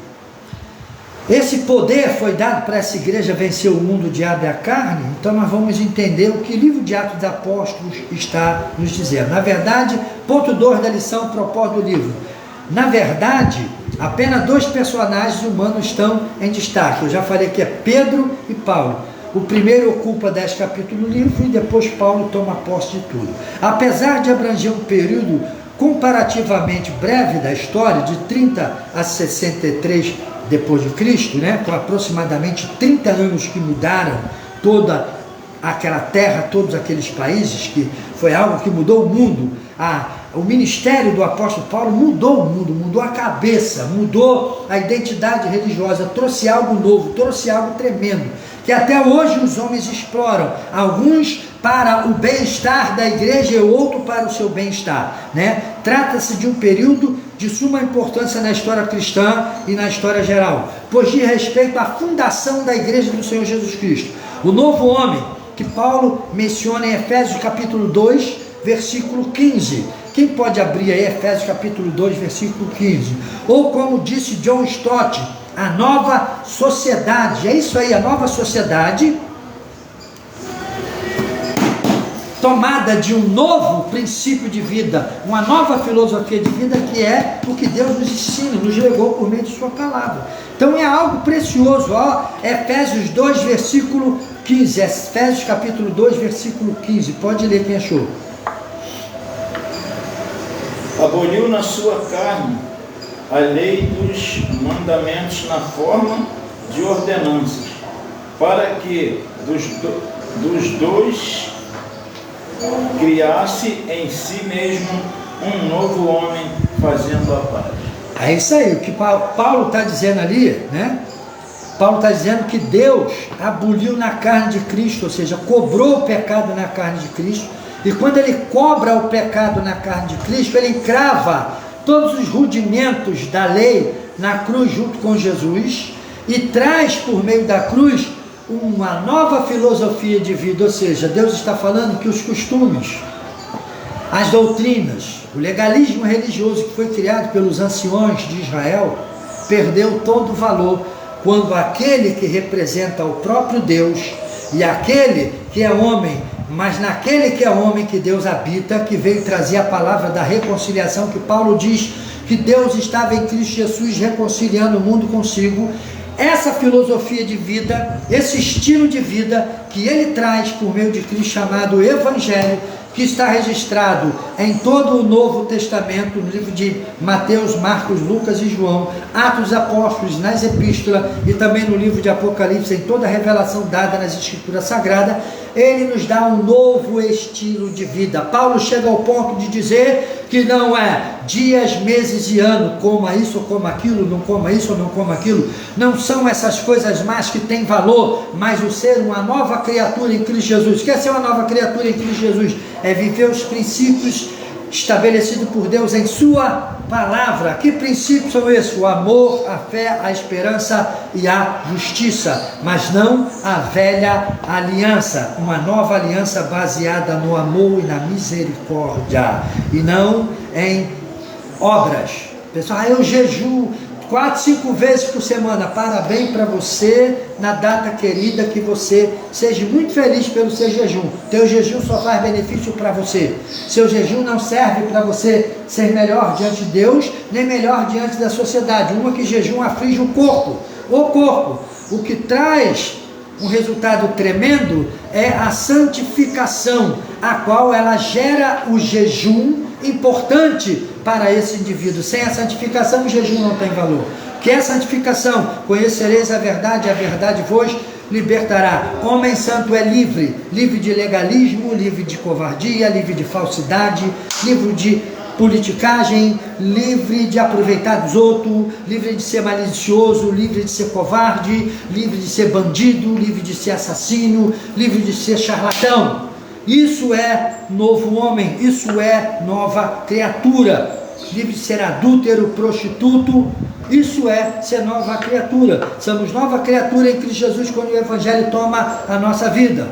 poder foi dado para essa igreja vencer o mundo, o diabo e a carne, então nós vamos entender o que o livro de Atos dos Apóstolos está nos dizendo. Na verdade, ponto 2 da lição, propósito do livro. Na verdade, apenas dois personagens humanos estão em destaque. Eu já falei que é Pedro e Paulo. O primeiro ocupa 10 capítulos do livro, e depois Paulo toma posse de tudo. Apesar de abranger um período comparativamente breve da história, de 30 a 63 depois de Cristo, né, com aproximadamente 30 anos que mudaram toda aquela terra, todos aqueles países, que foi algo que mudou o mundo. O ministério do apóstolo Paulo mudou o mundo, mudou a cabeça, mudou a identidade religiosa, trouxe algo novo, trouxe algo tremendo, que até hoje os homens exploram, alguns para o bem-estar da igreja e outro para o seu bem-estar, né? Trata-se de um período de suma importância na história cristã e na história geral, pois diz respeito à fundação da igreja do Senhor Jesus Cristo. O novo homem que Paulo menciona em Efésios capítulo 2, versículo 15. Quem pode abrir aí Efésios capítulo 2, versículo 15? Ou como disse John Stott, a nova sociedade. É isso aí, a nova sociedade tomada de um novo princípio de vida, uma nova filosofia de vida, que é o que Deus nos ensina, nos legou por meio de sua palavra. Então é algo precioso, ó, Efésios 2, versículo 15, Efésios capítulo 2, versículo 15, pode ler quem achou. Aboliu na sua carne a lei dos mandamentos na forma de ordenanças, para que dos dois criasse em si mesmo um novo homem, fazendo a paz. É isso aí, o que Paulo está dizendo ali, né? Paulo está dizendo que Deus aboliu na carne de Cristo, ou seja, cobrou o pecado na carne de Cristo, e quando ele cobra o pecado na carne de Cristo, ele encrava todos os rudimentos da lei na cruz junto com Jesus, e traz por meio da cruz uma nova filosofia de vida. Ou seja, Deus está falando que os costumes, as doutrinas, o legalismo religioso que foi criado pelos anciões de Israel, perdeu todo o valor quando aquele que representa o próprio Deus, e aquele que é homem, mas naquele que é homem que Deus habita, que veio trazer a palavra da reconciliação, que Paulo diz que Deus estava em Cristo Jesus reconciliando o mundo consigo. Essa filosofia de vida, esse estilo de vida que ele traz por meio de Cristo, chamado Evangelho, que está registrado em todo o Novo Testamento, no livro de Mateus, Marcos, Lucas e João, Atos dos Apóstolos, nas Epístolas e também no livro de Apocalipse, em toda a revelação dada nas Escrituras Sagradas, ele nos dá um novo estilo de vida. Paulo chega ao ponto de dizer que não é dias, meses e ano, coma isso ou coma aquilo, não coma isso ou não coma aquilo, não são essas coisas mais que têm valor, mas o ser uma nova criatura em Cristo Jesus. Quer ser uma nova criatura em Cristo Jesus? É viver os princípios estabelecidos por Deus em sua palavra. Que princípios são esses? O amor, a fé, a esperança e a justiça, mas não a velha aliança, uma nova aliança baseada no amor e na misericórdia, e não em obras. Pessoal, eu jejuo 4, 5 vezes por semana. Parabéns para você na data querida, que você seja muito feliz pelo seu jejum. Teu jejum só faz benefício para você. Seu jejum não serve para você ser melhor diante de Deus, nem melhor diante da sociedade. Uma que jejum aflige o corpo. O que traz um resultado tremendo é a santificação, a qual ela gera o jejum importante para esse indivíduo. Sem a santificação, o jejum não tem valor. Que é a santificação? Conhecereis a verdade vos libertará. Homem santo é livre, livre de legalismo, livre de covardia, livre de falsidade, livre de politicagem, livre de aproveitar dos outros, livre de ser malicioso, livre de ser covarde, livre de ser bandido, livre de ser assassino, livre de ser charlatão. Isso é novo homem, isso é nova criatura. Livre de ser adúltero, prostituto, isso é ser nova criatura. Somos nova criatura em Cristo Jesus quando o Evangelho toma a nossa vida.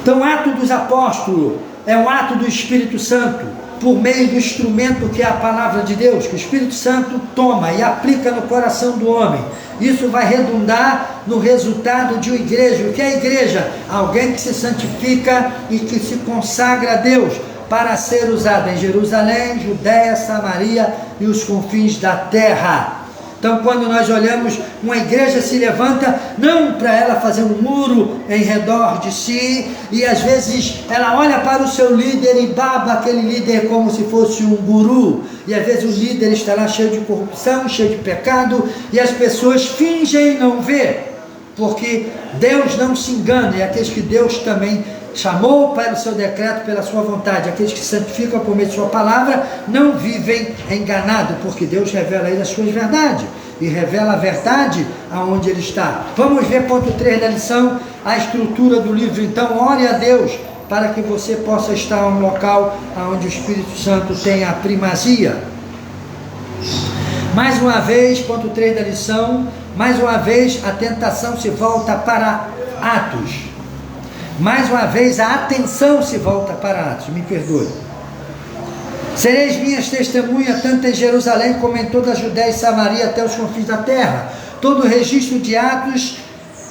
Então, o ato dos apóstolos é um ato do Espírito Santo, por meio do instrumento que é a palavra de Deus, que o Espírito Santo toma e aplica no coração do homem. Isso vai redundar no resultado de uma igreja. O que é a igreja? Alguém que se santifica e que se consagra a Deus para ser usado em Jerusalém, Judéia, Samaria e os confins da terra. Então, quando nós olhamos, uma igreja se levanta, não para ela fazer um muro em redor de si, e às vezes ela olha para o seu líder e baba aquele líder como se fosse um guru, e às vezes o líder está lá cheio de corrupção, cheio de pecado, e as pessoas fingem não ver, porque Deus não se engana, e aqueles que Deus também chamou para o seu decreto, pela sua vontade, aqueles que se santificam por meio de sua palavra, não vivem enganados, porque Deus revela a eles as suas verdades, e revela a verdade aonde ele está. Vamos ver ponto 3 da lição, a estrutura do livro. Então, ore a Deus para que você possa estar em um local onde o Espírito Santo tem a primazia. Mais uma vez, ponto 3 da lição, mais uma vez a tentação se volta para Atos. Mais uma vez a atenção se volta para Atos, me perdoe. Sereis minhas testemunhas, tanto em Jerusalém como em toda a Judéia e Samaria, até os confins da terra. Todo o registro de Atos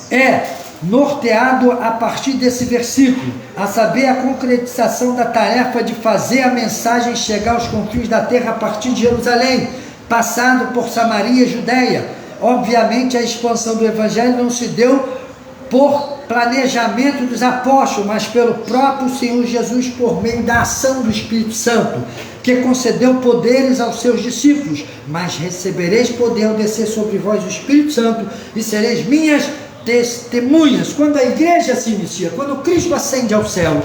é norteado a partir desse versículo, a saber, a concretização da tarefa de fazer a mensagem chegar aos confins da terra a partir de Jerusalém, passando por Samaria e Judéia. Obviamente, a expansão do Evangelho não se deu por planejamento dos apóstolos, mas pelo próprio Senhor Jesus, por meio da ação do Espírito Santo, que concedeu poderes aos seus discípulos. Mas recebereis poder ao descer sobre vós o Espírito Santo, e sereis minhas testemunhas. Quando a igreja se inicia, quando Cristo ascende ao céu,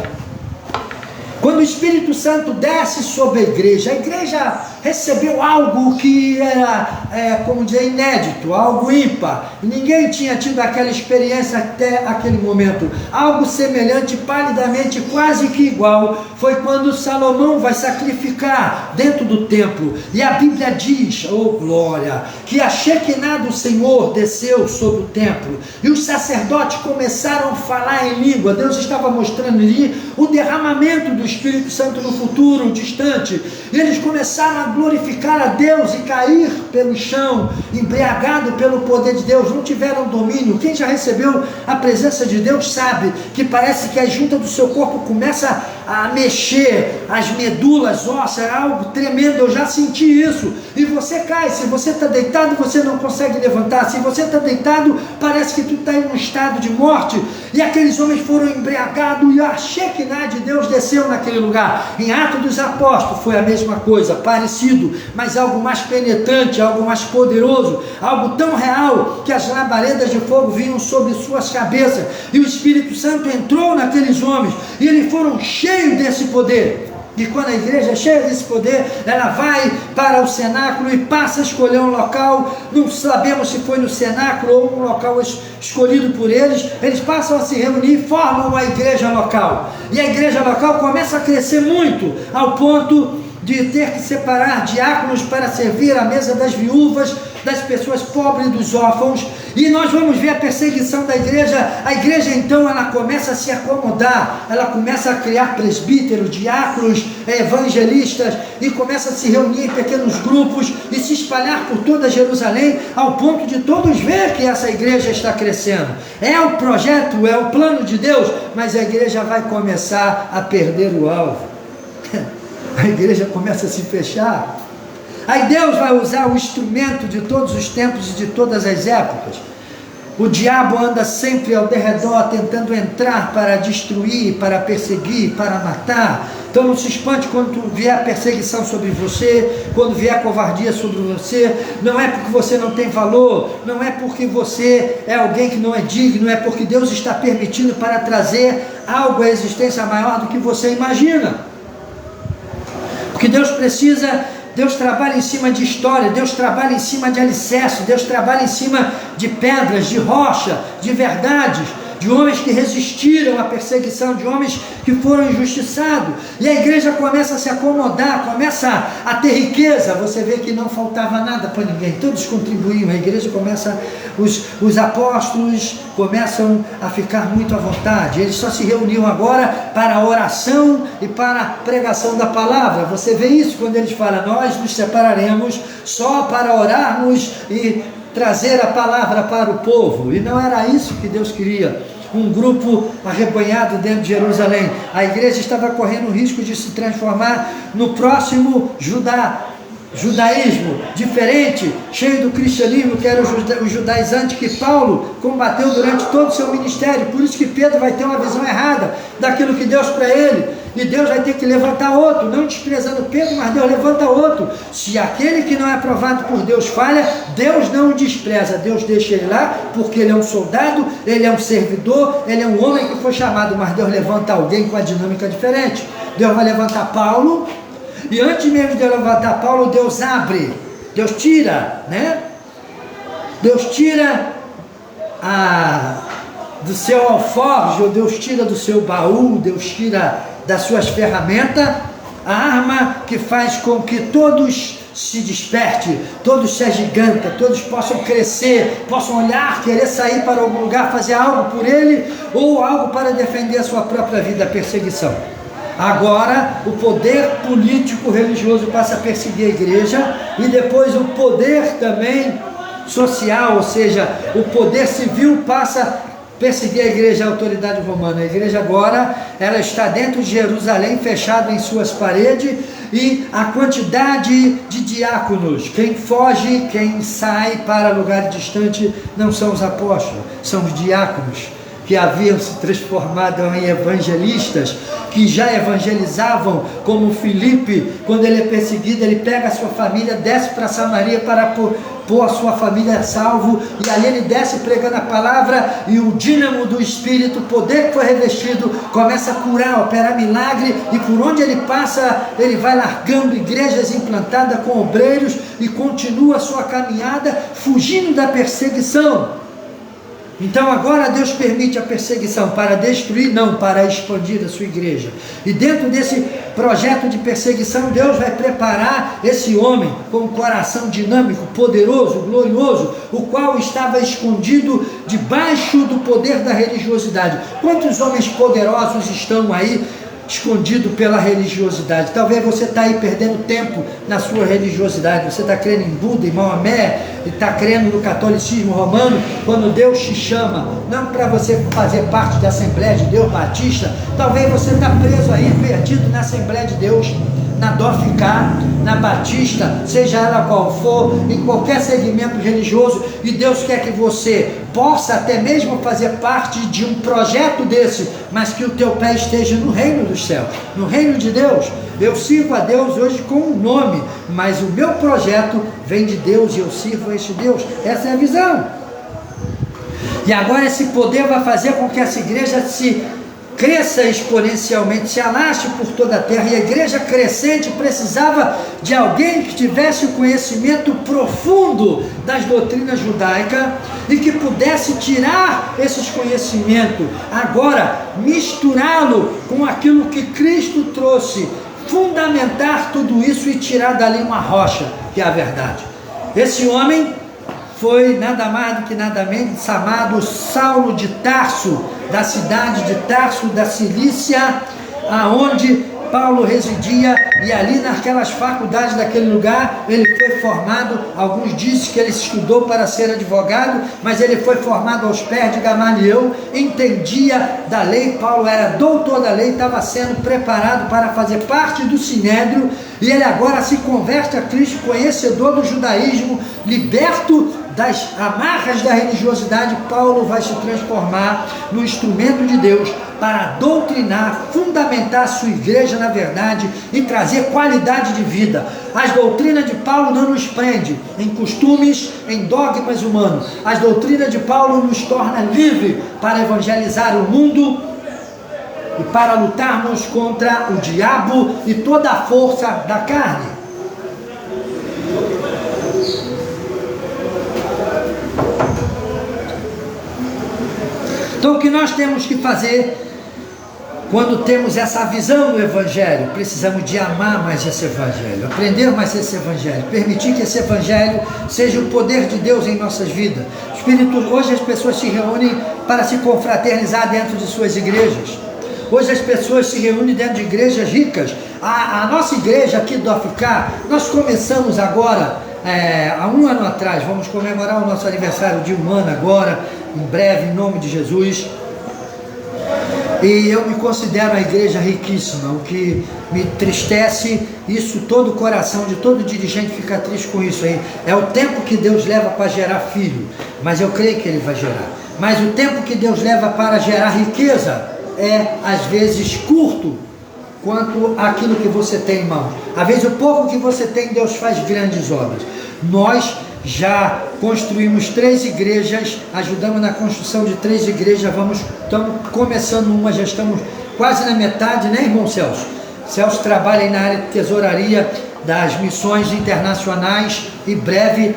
quando o Espírito Santo desce sobre a igreja recebeu algo que era, como dizer, inédito, algo ímpar. Ninguém tinha tido aquela experiência até aquele momento. Algo semelhante, palidamente, quase que igual, foi quando Salomão vai sacrificar dentro do templo. E a Bíblia diz, oh glória, que a Shekinah do Senhor desceu sobre o templo. E os sacerdotes começaram a falar em língua. Deus estava mostrando ali o derramamento do Espírito Santo no futuro distante. E eles começaram a glorificar a Deus e cair pelo chão, embriagado pelo poder de Deus, não tiveram domínio. Quem já recebeu a presença de Deus sabe que parece que a junta do seu corpo começa a mexer, as medulas ósseas, algo tremendo. Eu já senti isso. E você cai. Se você está deitado, você não consegue levantar. Se você está deitado, parece que tu está em um estado de morte. E aqueles homens foram embriagados e a Shekinah de Deus desceu naquele lugar. Em Atos dos Apóstolos foi a mesma coisa, parecido, mas algo mais penetrante, algo mais poderoso, algo tão real que as labaredas de fogo vinham sobre suas cabeças. E o Espírito Santo entrou naqueles homens e eles foram cheios desse poder. E quando a igreja é cheia desse poder, ela vai para o cenáculo e passa a escolher um local. Não sabemos se foi no cenáculo ou um local escolhido por eles. Eles passam a se reunir e formam a igreja local. E a igreja local começa a crescer muito, ao ponto de ter que separar diáconos para servir à mesa das viúvas, das pessoas pobres, dos órfãos. E nós vamos ver a perseguição da igreja. A igreja então ela começa a se acomodar, ela começa a criar presbíteros, diáconos, evangelistas, e começa a se reunir em pequenos grupos e se espalhar por toda Jerusalém, ao ponto de todos ver que essa igreja está crescendo. É o projeto, é o plano de Deus, mas a igreja vai começar a perder o alvo. A igreja começa a se fechar. Aí Deus vai usar o instrumento de todos os tempos e de todas as épocas. O diabo anda sempre ao derredor, tentando entrar para destruir, para perseguir, para matar. Então não se espante quando vier perseguição sobre você, quando vier covardia sobre você. Não é porque você não tem valor, não é porque você é alguém que não é digno, é porque Deus está permitindo para trazer algo à existência maior do que você imagina. Porque Deus trabalha em cima de história, Deus trabalha em cima de alicerce, Deus trabalha em cima de pedras, de rocha, de verdades, de homens que resistiram à perseguição, de homens que foram injustiçados. E a igreja começa a se acomodar, começa a ter riqueza. Você vê que não faltava nada para ninguém, todos contribuíam. A igreja começa, os apóstolos começam a ficar muito à vontade. Eles só se reuniam agora para a oração e para a pregação da palavra. Você vê isso quando eles falam: nós nos separaremos só para orarmos e trazer a palavra para o povo. E não era isso que Deus queria. Um grupo arrebanhado dentro de Jerusalém. A igreja estava correndo o risco de se transformar no próximo judaísmo diferente, cheio do cristianismo, que era o judaizante que Paulo combateu durante todo o seu ministério. Por isso que Pedro vai ter uma visão errada daquilo que Deus para ele, e Deus vai ter que levantar outro, não desprezando Pedro, mas Deus levanta outro. Se aquele que não é aprovado por Deus falha, Deus não o despreza, Deus deixa ele lá, porque ele é um soldado, ele é um servidor, ele é um homem que foi chamado, mas Deus levanta alguém com a dinâmica diferente. Deus vai levantar Paulo, e antes mesmo de levantar Paulo, Deus abre, Deus tira, né? Deus tira do seu alforje, ou Deus tira do seu baú, Deus tira das suas ferramentas, a arma que faz com que todos se desperte, todos se agigantem, todos possam crescer, possam olhar, querer sair para algum lugar, fazer algo por ele, ou algo para defender a sua própria vida, a perseguição. Agora o poder político religioso passa a perseguir a igreja, e depois o poder também social, ou seja, o poder civil passa a perseguir a igreja, a autoridade romana. A igreja agora, ela está dentro de Jerusalém, fechada em suas paredes, e a quantidade de diáconos, quem foge, quem sai para lugar distante, não são os apóstolos, são os diáconos, que haviam se transformado em evangelistas, que já evangelizavam, como Filipe. Quando ele é perseguido, ele pega a sua família, desce para Samaria para pôr a sua família a salvo, e aí ele desce pregando a palavra, e o dínamo do Espírito, o poder que foi revestido, começa a curar, operar milagre, e por onde ele passa, ele vai largando igrejas implantadas com obreiros, e continua a sua caminhada, fugindo da perseguição. Então agora Deus permite a perseguição para destruir, não para expandir a sua igreja. E dentro desse projeto de perseguição, Deus vai preparar esse homem com um coração dinâmico, poderoso, glorioso, o qual estava escondido debaixo do poder da religiosidade. Quantos homens poderosos estão aí escondido pela religiosidade. Talvez você está aí perdendo tempo na sua religiosidade. Você está crendo em Buda, em Maomé, e está crendo no catolicismo romano, quando Deus te chama, não para você fazer parte da Assembleia de Deus Batista. Talvez você está preso aí, perdido na Assembleia de Deus, na Doficar, na Batista, seja ela qual for, em qualquer segmento religioso, e Deus quer que você possa até mesmo fazer parte de um projeto desse, mas que o teu pé esteja no reino dos céus, no reino de Deus. Eu sirvo a Deus hoje com um nome, mas o meu projeto vem de Deus e eu sirvo a este Deus. Essa é a visão. E agora esse poder vai fazer com que essa igreja cresça exponencialmente, se alastre por toda a terra. E a igreja crescente precisava de alguém que tivesse o conhecimento profundo das doutrinas judaicas e que pudesse tirar esses conhecimentos, agora misturá-lo com aquilo que Cristo trouxe, fundamentar tudo isso e tirar dali uma rocha, que é a verdade. Esse homem foi nada mais do que nada menos chamado Saulo de Tarso, da cidade de Tarso, da Cilícia, aonde Paulo residia, e ali naquelas faculdades daquele lugar ele foi formado. Alguns dizem que ele estudou para ser advogado, mas ele foi formado aos pés de Gamaliel, entendia da lei. Paulo era doutor da lei, estava sendo preparado para fazer parte do Sinédrio, e ele agora se converte a Cristo, conhecedor do judaísmo, liberto das amarras da religiosidade. Paulo vai se transformar no instrumento de Deus para doutrinar, fundamentar a sua igreja na verdade e trazer qualidade de vida. As doutrinas de Paulo não nos prende em costumes, em dogmas humanos. As doutrinas de Paulo nos torna livre para evangelizar o mundo e para lutarmos contra o diabo e toda a força da carne. Então o que nós temos que fazer quando temos essa visão do Evangelho? Precisamos de amar mais esse Evangelho, aprender mais esse Evangelho, permitir que esse Evangelho seja o poder de Deus em nossas vidas. Hoje as pessoas se reúnem para se confraternizar dentro de suas igrejas. Hoje as pessoas se reúnem dentro de igrejas ricas. A nossa igreja aqui do Africar, nós começamos agora, há um ano atrás, vamos comemorar o nosso aniversário de um ano agora, em breve, em nome de Jesus. E eu me considero a igreja riquíssima. O que me entristece, isso todo o coração de todo dirigente fica triste com isso aí, é o tempo que Deus leva para gerar filho, mas eu creio que Ele vai gerar. Mas o tempo que Deus leva para gerar riqueza é às vezes curto quanto aquilo que você tem em mãos. Às vezes o pouco que você tem, Deus faz grandes obras. Nós já construímos 3 igrejas, ajudamos na construção de 3 igrejas, estamos começando uma, já estamos quase na metade, né, irmão Celso? Celso trabalha aí na área de tesouraria das missões internacionais e breve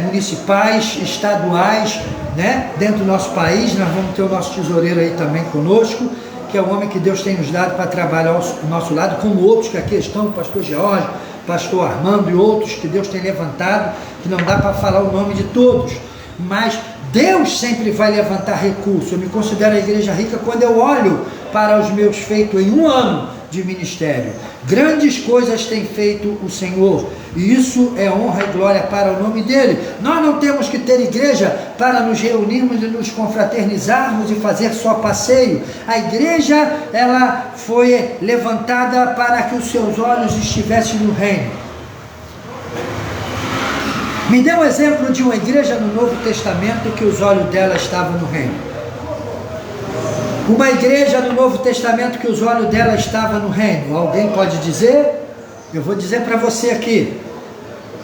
municipais, estaduais, né, dentro do nosso país. Nós vamos ter o nosso tesoureiro aí também conosco, que é o homem que Deus tem nos dado para trabalhar ao nosso lado, como outros que aqui estão, o pastor George, pastor Armando e outros que Deus tem levantado, que não dá para falar o nome de todos, mas Deus sempre vai levantar recursos. Eu me considero a igreja rica quando eu olho para os meus feitos em um ano de ministério. Grandes coisas tem feito o Senhor, e isso é honra e glória para o nome dele. Nós não temos que ter igreja para nos reunirmos e nos confraternizarmos e fazer só passeio. A igreja, ela foi levantada para que os seus olhos estivessem no reino. Me dê um exemplo de uma igreja no Novo Testamento que os olhos dela estavam no reino. Uma igreja no Novo Testamento que os olhos dela estavam no reino. Alguém pode dizer? Eu vou dizer para você aqui.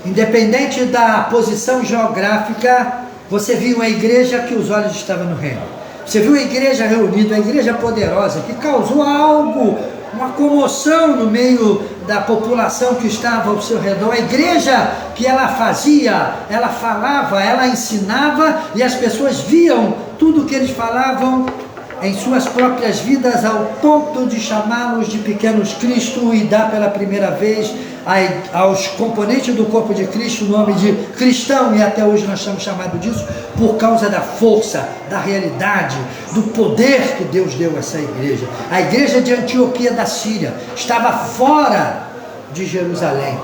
Independente da posição geográfica, você viu uma igreja que os olhos estavam no reino. Você viu uma igreja reunida, uma igreja poderosa, que causou algo, uma comoção no meio da população que estava ao seu redor. A igreja que ela fazia, ela falava, ela ensinava, e as pessoas viam tudo que eles falavam em suas próprias vidas ao ponto de chamá-los de pequenos Cristo e dar pela primeira vez aos componentes do corpo de Cristo o nome de cristão, e até hoje nós estamos chamados disso por causa da força, da realidade, do poder que Deus deu a essa igreja. A igreja de Antioquia da Síria estava fora de Jerusalém.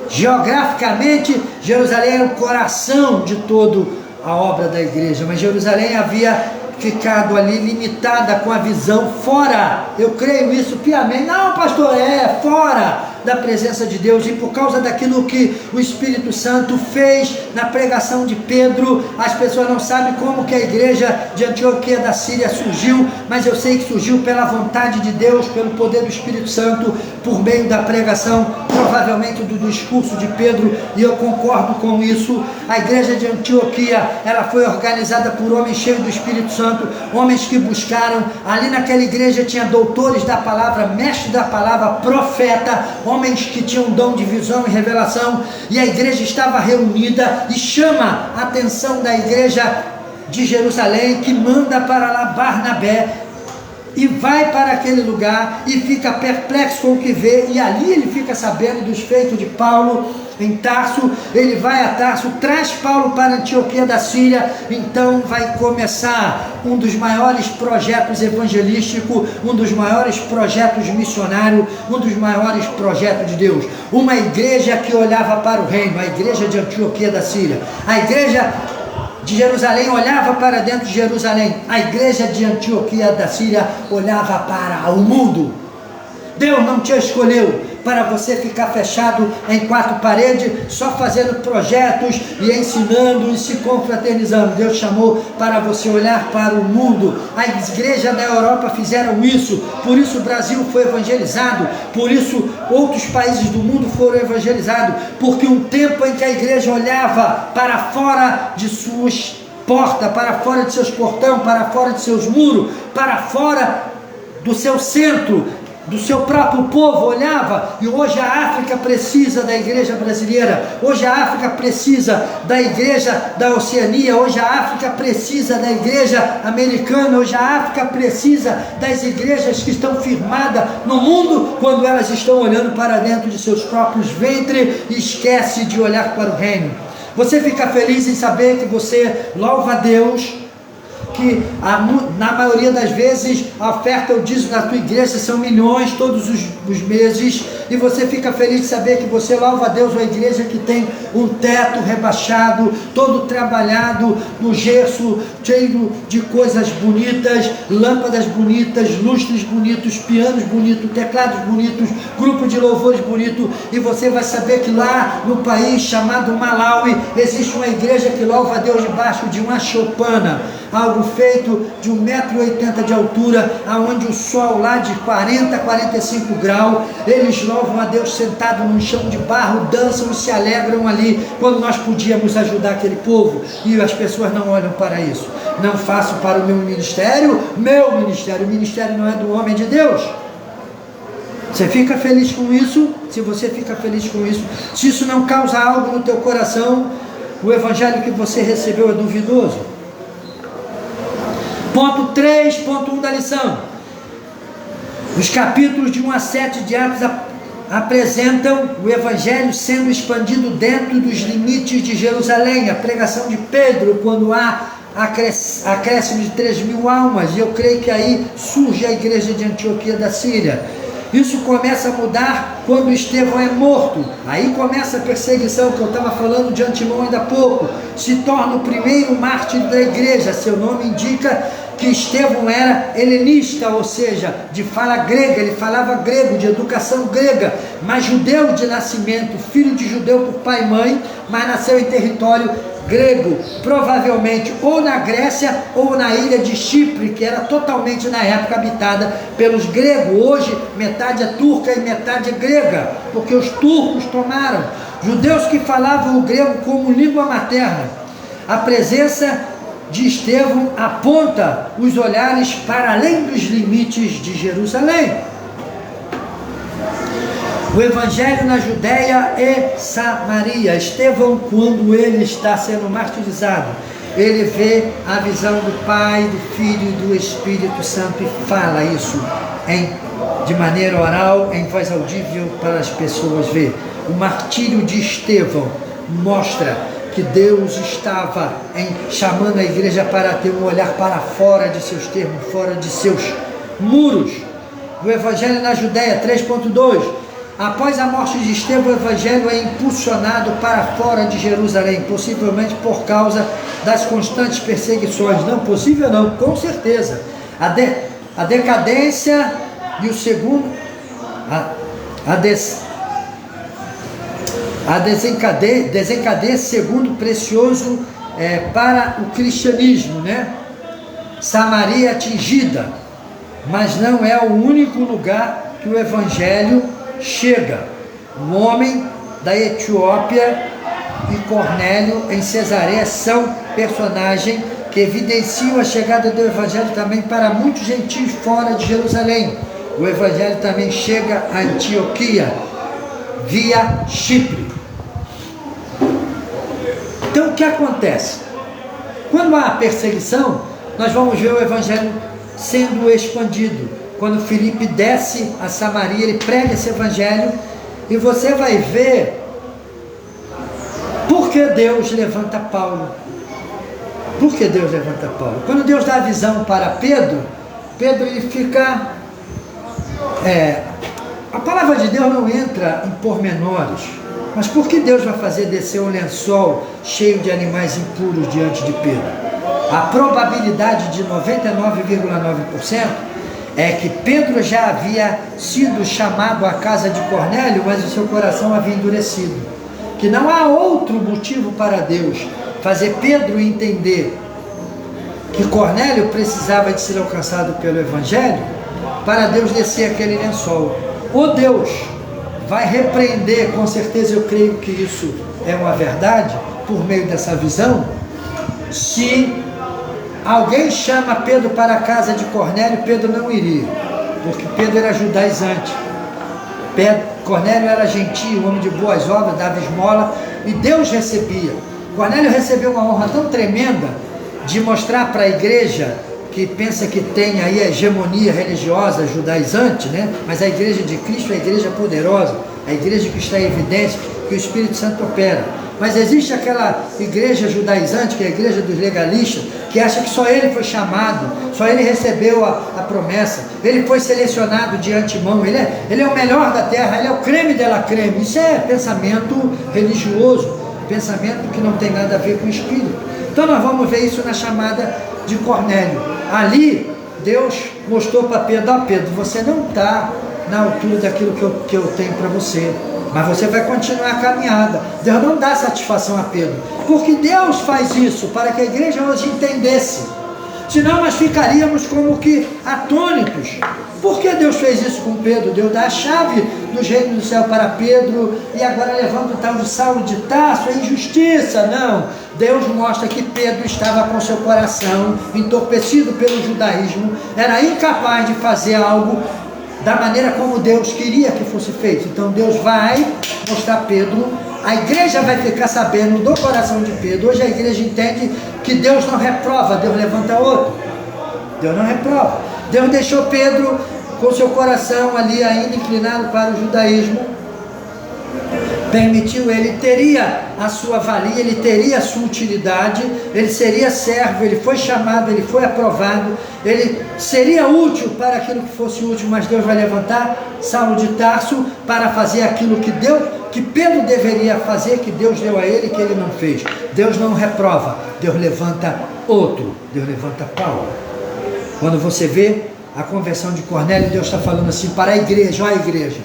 Geograficamente, Jerusalém era o coração de toda a obra da igreja, mas Jerusalém havia ficado ali limitada com a visão fora. Eu creio isso piamente. Não, pastor, fora da presença de Deus. E por causa daquilo que o Espírito Santo fez na pregação de Pedro, as pessoas não sabem como que a igreja de Antioquia da Síria surgiu, mas eu sei que surgiu pela vontade de Deus, pelo poder do Espírito Santo, por meio da pregação, provavelmente do discurso de Pedro, e eu concordo com isso. A igreja de Antioquia, ela foi organizada por homens cheios do Espírito Santo, homens que buscaram. Ali naquela igreja tinha doutores da palavra, mestres da palavra, profeta, homens que tinham dom de visão e revelação, e a igreja estava reunida. E chama a atenção da igreja de Jerusalém, que manda para lá Barnabé, e vai para aquele lugar e fica perplexo com o que vê, e ali ele fica sabendo dos feitos de Paulo em Tarso. Ele vai a Tarso, traz Paulo para Antioquia da Síria. Então vai começar um dos maiores projetos evangelísticos, um dos maiores projetos missionários, um dos maiores projetos de Deus. Uma igreja que olhava para o reino, a igreja de Antioquia da Síria. A igreja de Jerusalém olhava para dentro de Jerusalém. A igreja de Antioquia da Síria olhava para o mundo. Deus não te escolheu para você ficar fechado em quatro paredes, só fazendo projetos e ensinando e se confraternizando. Deus chamou para você olhar para o mundo. A igreja da Europa fizeram isso, por isso o Brasil foi evangelizado, por isso outros países do mundo foram evangelizados, porque um tempo em que a igreja olhava para fora de suas portas, para fora de seus portões, para fora de seus muros, para fora do seu centro, do seu próprio povo, olhava. E hoje a África precisa da igreja brasileira, hoje a África precisa da igreja da Oceania, hoje a África precisa da igreja americana, hoje a África precisa das igrejas que estão firmadas no mundo, quando elas estão olhando para dentro de seus próprios ventres e esquece de olhar para o reino. Você fica feliz em saber que você louva a Deus, que na maioria das vezes a oferta, o dízimo da tua igreja são milhões todos os meses, e você fica feliz de saber que você louva a Deus, uma igreja que tem um teto rebaixado, todo trabalhado no gesso, cheio de coisas bonitas, lâmpadas bonitas, lustres bonitos, pianos bonitos, teclados bonitos, grupo de louvores bonito. E você vai saber que lá no país chamado Malawi existe uma igreja que louva a Deus debaixo de uma choupana, algo feito de 1,80 m de altura, aonde o sol lá de 40 a 45 graus, eles louvam a Deus sentado num chão de barro, dançam e se alegram ali, quando nós podíamos ajudar aquele povo, e as pessoas não olham para isso. Não faço para o meu ministério, o ministério não é do homem de Deus. Você fica feliz com isso? Se você fica feliz com isso, se isso não causa algo no teu coração, o evangelho que você recebeu é duvidoso. Ponto 3.1 da lição. Os capítulos de 1 a 7 de Atos apresentam o evangelho sendo expandido dentro dos limites de Jerusalém. A pregação de Pedro, quando há acréscimo de 3.000 almas, e eu creio que aí surge a igreja de Antioquia da Síria. Isso começa a mudar quando Estevão é morto. Aí começa a perseguição que eu estava falando de antemão ainda há pouco. Se torna o primeiro mártir da igreja. Seu nome indica que Estevão era helenista, ou seja, de fala grega. Ele falava grego, de educação grega, mas judeu de nascimento, filho de judeu por pai e mãe, mas nasceu em território grego, provavelmente ou na Grécia ou na ilha de Chipre, que era totalmente na época habitada pelos gregos. Hoje metade é turca e metade é grega, porque os turcos tomaram. Judeus que falavam o grego como língua materna. A presença de Estevão aponta os olhares para além dos limites de Jerusalém. O evangelho na Judéia e Samaria. Estevão, quando ele está sendo martirizado, ele vê a visão do Pai, do Filho e do Espírito Santo e fala isso de maneira oral, em voz audível para as pessoas ver. O martírio de Estevão mostra que Deus estava chamando a igreja para ter um olhar para fora de seus termos, fora de seus muros. O Evangelho na Judéia 3.2: após a morte de Estevão, o Evangelho é impulsionado para fora de Jerusalém, possivelmente por causa das constantes perseguições. Não, possível não, com certeza. A decadência e o segundo, a desencadência segundo precioso para o cristianismo, né? Samaria atingida, mas não é o único lugar que o Evangelho chega. O homem da Etiópia e Cornélio em Cesareia são personagens que evidenciam a chegada do Evangelho também para muitos gentios fora de Jerusalém. O Evangelho também chega a Antioquia via Chipre. Então o que acontece? Quando há perseguição, nós vamos ver o Evangelho sendo expandido. Quando Filipe desce a Samaria, ele prega esse Evangelho, e você vai ver por que Deus levanta Paulo. Por que Deus levanta Paulo? Quando Deus dá a visão para Pedro, ele fica... a palavra de Deus não entra em pormenores, mas por que Deus vai fazer descer um lençol cheio de animais impuros diante de Pedro? A probabilidade de 99,9% é que Pedro já havia sido chamado à casa de Cornélio, mas o seu coração havia endurecido. Que não há outro motivo para Deus fazer Pedro entender que Cornélio precisava de ser alcançado pelo Evangelho, para Deus descer aquele lençol. Ou Deus vai repreender, com certeza eu creio que isso é uma verdade, por meio dessa visão, se alguém chama Pedro para a casa de Cornélio, Pedro não iria, porque Pedro era judaizante. Cornélio era gentio, homem de boas obras, dava esmola, e Deus recebia. Cornélio recebeu uma honra tão tremenda de mostrar para a igreja, que pensa que tem aí a hegemonia religiosa judaizante, né? Mas a igreja de Cristo é a igreja poderosa, a igreja que está em evidência, que o Espírito Santo opera. Mas existe aquela igreja judaizante, que é a igreja dos legalistas, que acha que só ele foi chamado, só ele recebeu a promessa, ele foi selecionado de antemão, ele é o melhor da terra, ele é o creme de la creme. Isso é pensamento religioso, pensamento que não tem nada a ver com o Espírito. Então nós vamos ver isso na chamada de Cornélio. Ali Deus mostrou para Pedro: Pedro, você não está na altura daquilo que eu tenho para você, mas você vai continuar a caminhada. Deus não dá satisfação a Pedro, porque Deus faz isso para que a igreja hoje entendesse, senão nós ficaríamos como que atônitos. Por que Deus fez isso com Pedro? Deus dá a chave dos reinos do céu para Pedro, e agora levanta o tal de Saulo de Tarso, é injustiça. Não, Deus mostra que Pedro estava com seu coração entorpecido pelo judaísmo, era incapaz de fazer algo da maneira como Deus queria que fosse feito. Então Deus vai mostrar a Pedro, a igreja vai ficar sabendo do coração de Pedro. Hoje a igreja entende que Deus não reprova, Deus levanta outro. Deus não reprova. Deus deixou Pedro com seu coração ali ainda inclinado para o judaísmo, permitiu, ele teria a sua valia, ele teria a sua utilidade, ele seria servo, ele foi chamado, ele foi aprovado, ele seria útil para aquilo que fosse útil, mas Deus vai levantar Saulo de Tarso para fazer aquilo que Pedro deveria fazer, que Deus deu a ele, que ele não fez. Deus não reprova, Deus levanta outro, Deus levanta Paulo. Quando você vê a conversão de Cornélio, Deus está falando assim para a igreja: ó igreja,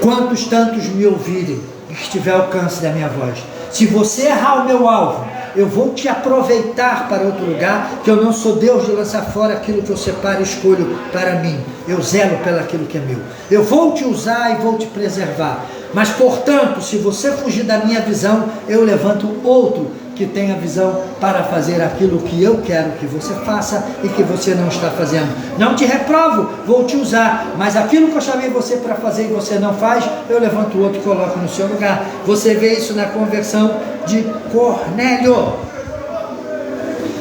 quantos tantos me ouvirem, que estiver ao alcance da minha voz, se você errar o meu alvo, eu vou te aproveitar para outro lugar, que eu não sou Deus de lançar fora aquilo que eu separo e escolho para mim. Eu zelo pelo aquilo que é meu. Eu vou te usar e vou te preservar. Mas, portanto, se você fugir da minha visão, eu levanto outro que tem a visão para fazer aquilo que eu quero que você faça e que você não está fazendo. Não te reprovo, vou te usar, mas aquilo que eu chamei você para fazer e você não faz, eu levanto o outro e coloco no seu lugar. Você vê isso na conversão de Cornélio.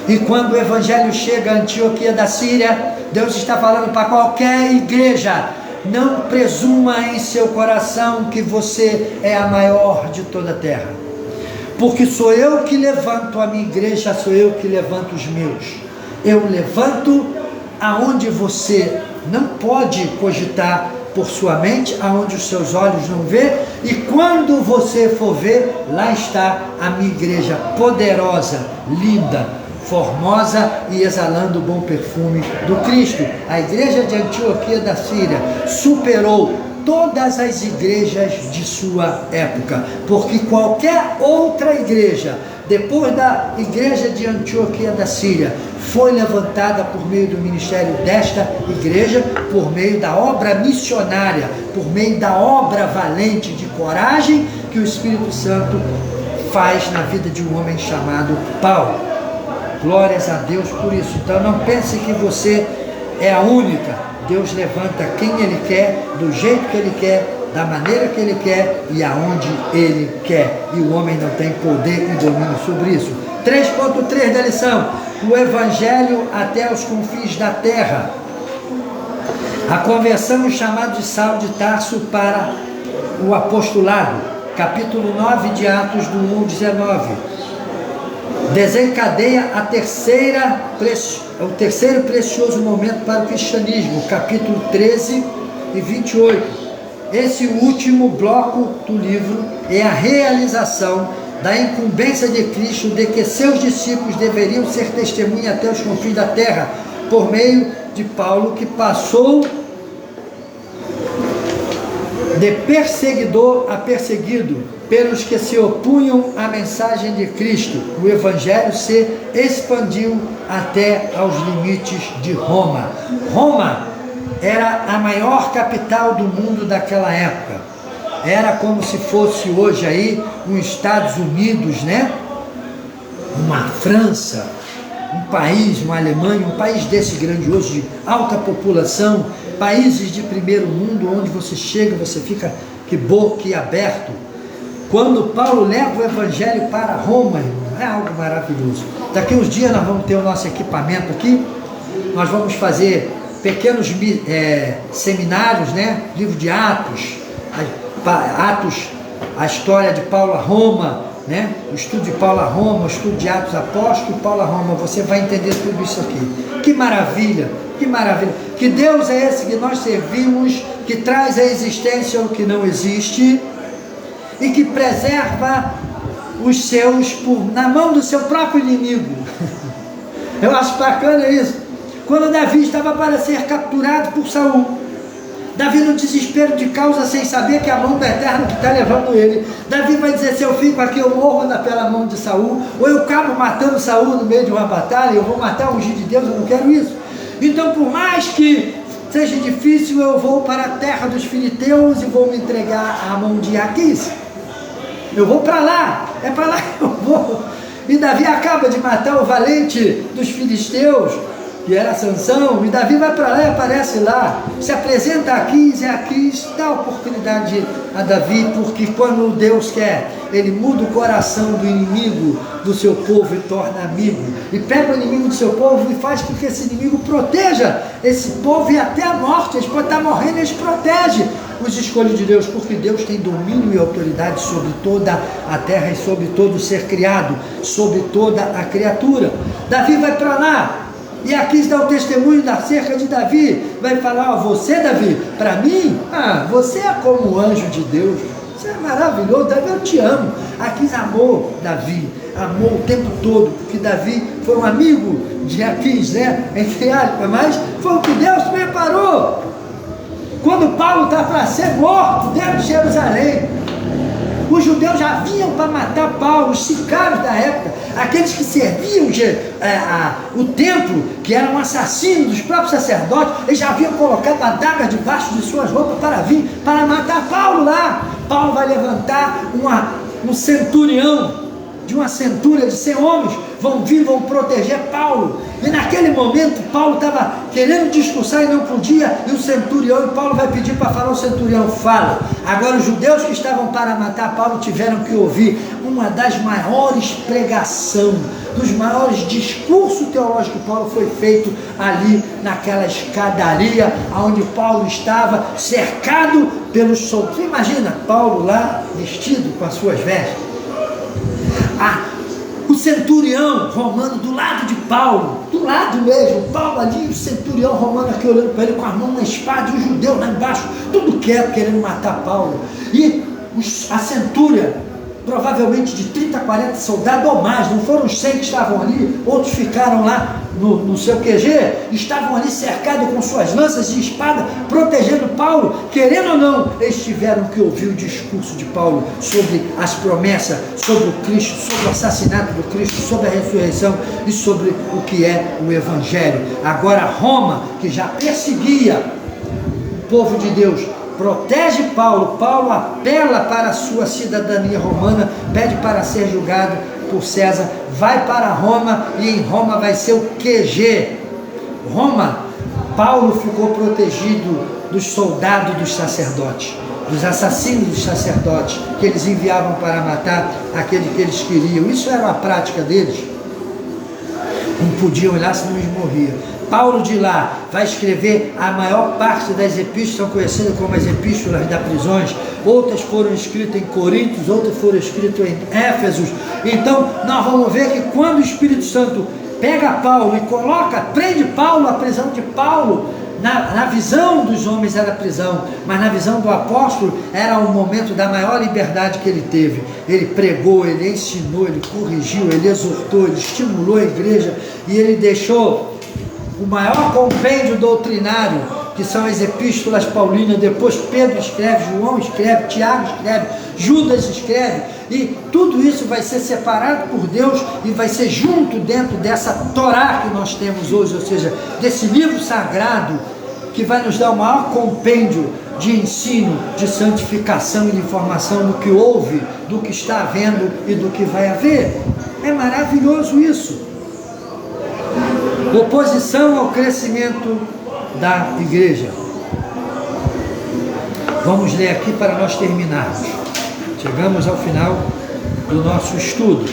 E quando o Evangelho chega a Antioquia da Síria, Deus está falando para qualquer igreja: não presuma em seu coração que você é a maior de toda a terra, porque sou eu que levanto a minha igreja, sou eu que levanto os meus. Eu levanto aonde você não pode cogitar por sua mente, aonde os seus olhos não vê, e quando você for ver, lá está a minha igreja poderosa, linda, formosa e exalando o bom perfume do Cristo. A igreja de Antioquia da Síria superou todas as igrejas de sua época, porque qualquer outra igreja, depois da igreja de Antioquia da Síria, foi levantada por meio do ministério desta igreja, por meio da obra missionária, por meio da obra valente de coragem que o Espírito Santo faz na vida de um homem chamado Paulo. Glórias a Deus por isso. Então não pense que você é a única. Deus levanta quem Ele quer, do jeito que Ele quer, da maneira que Ele quer e aonde Ele quer. E o homem não tem poder e domínio sobre isso. 3.3 da lição: o Evangelho até os confins da terra. A conversão, o chamado de Saulo de Tarso para o apostolado. Capítulo 9 de Atos, do 1 ao 19. Desencadeia o terceiro precioso momento para o cristianismo, capítulo 13 e 28. Esse último bloco do livro é a realização da incumbência de Cristo de que seus discípulos deveriam ser testemunha até os confins da terra, por meio de Paulo, que passou de perseguidor a perseguido pelos que se opunham à mensagem de Cristo. O Evangelho se expandiu até aos limites de Roma. Roma era a maior capital do mundo daquela época. Era como se fosse hoje aí um Estados Unidos, né? Uma França, um país, uma Alemanha, um país desse grandioso, de alta população, países de primeiro mundo, onde você chega, você fica que boquiaberto. Quando Paulo leva o Evangelho para Roma, é algo maravilhoso. Daqui uns dias nós vamos ter o nosso equipamento aqui, nós vamos fazer pequenos seminários, né? Livro de Atos, a história de Paulo a Roma, né? O estudo de Paulo a Roma, o estudo de Atos Apóstolos, Paulo a Roma. Você vai entender tudo isso aqui. Que maravilha, que maravilha. Que Deus é esse que nós servimos, que traz à existência o que não existe e que preserva os seus na mão do seu próprio inimigo. Eu acho bacana isso. Quando Davi estava para ser capturado por Saul, Davi, no desespero de causa, sem saber que é a mão do Eterno que está levando ele, Davi vai dizer: se eu fico aqui, eu morro pela mão de Saul, ou eu acabo matando Saul no meio de uma batalha, eu vou matar o ungido de Deus, eu não quero isso. Então, por mais que seja difícil, eu vou para a terra dos filisteus e vou me entregar à mão de Aquis. Eu vou para lá, é para lá que eu vou. E Davi acaba de matar o valente dos filisteus, que era Sansão, e Davi vai para lá e aparece lá, se apresenta a Aquis, e Aquis dá oportunidade a Davi, porque quando Deus quer, Ele muda o coração do inimigo do seu povo e torna amigo, e pega o inimigo do seu povo e faz com que esse inimigo proteja esse povo e até a morte. Eles podem estar morrendo, eles protegem os escolhidos de Deus, porque Deus tem domínio e autoridade sobre toda a terra e sobre todo ser criado, sobre toda a criatura. Davi vai para lá, e aqui dá o testemunho acerca de Davi, vai falar: ó, você, Davi, para mim, você é como o anjo de Deus, você é maravilhoso, Davi, eu te amo. Aquis amou Davi, amou o tempo todo, porque Davi foi um amigo de Aquis, né, entre aspas, mas foi o que Deus preparou. Quando Paulo está para ser morto dentro de Jerusalém, os judeus já vinham para matar Paulo, os sicários da época, aqueles que serviam o templo, que eram assassinos dos próprios sacerdotes, eles já haviam colocado adagas debaixo de suas roupas para vir, para matar Paulo lá. Paulo vai levantar um centurião, de uma centúria de 100 homens, vão vir, vão proteger Paulo. E naquele momento Paulo estava querendo discursar e não podia, e o centurião, e Paulo vai pedir para falar, o centurião fala. Agora os judeus que estavam para matar Paulo tiveram que ouvir uma das maiores pregações, dos maiores discursos teológicos que Paulo foi feito ali naquela escadaria onde Paulo estava cercado pelos soldados. Você imagina Paulo lá vestido com as suas vestes, o centurião romano do lado de Paulo, do lado mesmo, Paulo ali, o centurião romano aqui olhando para ele com a mão na espada, e o judeu lá embaixo, tudo quieto, querendo matar Paulo. E a centúria, provavelmente de 30, 40 soldados ou mais, não foram os 100 que estavam ali, outros ficaram lá no seu QG, estavam ali cercados com suas lanças e espada, protegendo Paulo. Querendo ou não, eles tiveram que ouvir o discurso de Paulo sobre as promessas, sobre o Cristo, sobre o assassinato do Cristo, sobre a ressurreição e sobre o que é o Evangelho. Agora Roma, que já perseguia o povo de Deus, protege Paulo. Paulo apela para a sua cidadania romana, pede para ser julgado por César, vai para Roma, e em Roma vai ser o QG. Roma, Paulo ficou protegido dos soldados dos sacerdotes, dos assassinos dos sacerdotes, que eles enviavam para matar aquele que eles queriam. Isso era a prática deles. Não podiam ir lá, senão eles morriam. Paulo de lá vai escrever a maior parte das epístolas, são conhecidas como as epístolas das prisões. Outras foram escritas em Coríntios, outras foram escritas em Éfesos. Então nós vamos ver que quando o Espírito Santo pega Paulo e prende Paulo, a prisão de Paulo, na visão dos homens era prisão, mas na visão do apóstolo era um momento da maior liberdade que ele teve. Ele pregou, ele ensinou, ele corrigiu, ele exortou, ele estimulou a igreja, e ele deixou o maior compêndio doutrinário, que são as epístolas paulinas. Depois Pedro escreve, João escreve, Tiago escreve, Judas escreve, e tudo isso vai ser separado por Deus e vai ser junto dentro dessa Torá que nós temos hoje, ou seja, desse livro sagrado que vai nos dar o maior compêndio de ensino, de santificação e de informação do que houve, do que está havendo e do que vai haver. É maravilhoso isso. Oposição ao crescimento da igreja. Vamos ler aqui para nós terminarmos. Chegamos ao final do nosso estudo.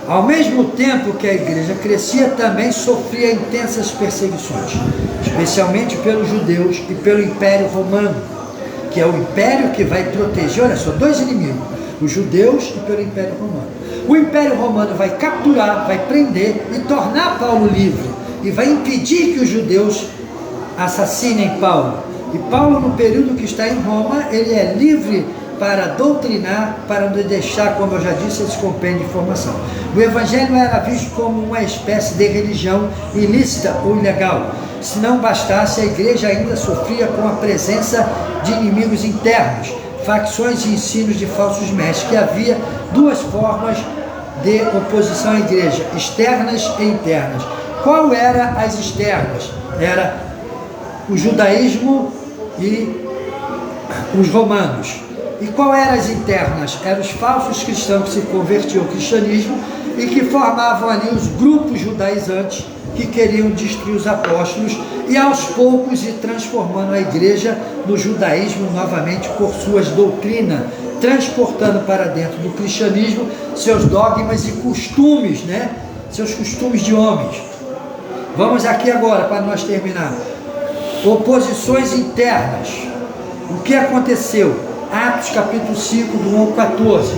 Ao mesmo tempo que a igreja crescia, também sofria intensas perseguições, especialmente pelos judeus e pelo Império Romano, que é o império que vai proteger, olha só, dois inimigos, os judeus e pelo Império Romano. O Império Romano vai capturar, vai prender e tornar Paulo livre, e vai impedir que os judeus assassinem Paulo. E Paulo, no período que está em Roma, ele é livre para doutrinar, para não deixar, como eu já disse, esse compêndio de informação. O Evangelho era visto como uma espécie de religião ilícita ou ilegal. Se não bastasse, a igreja ainda sofria com a presença de inimigos internos, facções e ensinos de falsos mestres, que havia duas formas de oposição à igreja, externas e internas. Qual eram as externas? Era o judaísmo e os romanos. E qual eram as internas? Eram os falsos cristãos que se convertiam ao cristianismo e que formavam ali os grupos judaizantes que queriam destruir os apóstolos, e aos poucos ir transformando a igreja no judaísmo novamente por suas doutrinas, transportando para dentro do cristianismo seus dogmas e costumes, né? Seus costumes de homens. Vamos aqui agora, para nós terminar. Oposições internas. O que aconteceu? Atos capítulo 5, do 1 ao 14.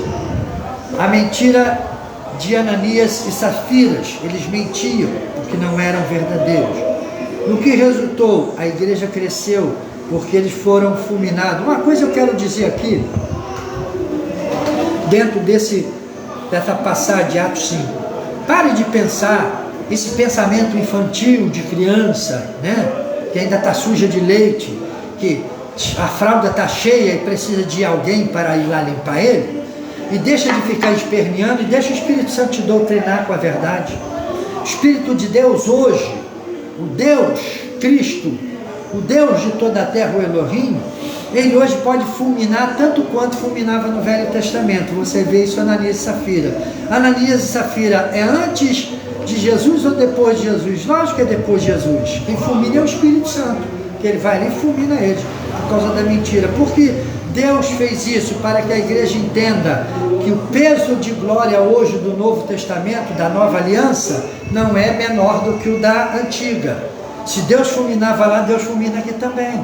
A mentira de Ananias e Safiras. Eles mentiam, porque não eram verdadeiros. No que resultou? A igreja cresceu, porque eles foram fulminados. Uma coisa eu quero dizer aqui, dentro dessa passagem de Atos 5. Pare de pensar esse pensamento infantil de criança, né? Que ainda está suja de leite, que a fralda está cheia e precisa de alguém para ir lá limpar ele, e deixa de ficar esperneando, e deixa o Espírito Santo te doutrinar com a verdade. O Espírito de Deus hoje, o Deus Cristo, o Deus de toda a terra, o Elohim, ele hoje pode fulminar tanto quanto fulminava no Velho Testamento. Você vê isso em Ananias e Safira. Ananias e Safira é antes de Jesus ou depois de Jesus? Lógico que é depois de Jesus. Quem fulmina é o Espírito Santo, que ele vai ali e fulmina eles, por causa da mentira. Porque Deus fez isso para que a igreja entenda que o peso de glória hoje do Novo Testamento, da Nova Aliança, não é menor do que o da Antiga. Se Deus fulminava lá, Deus fulmina aqui também.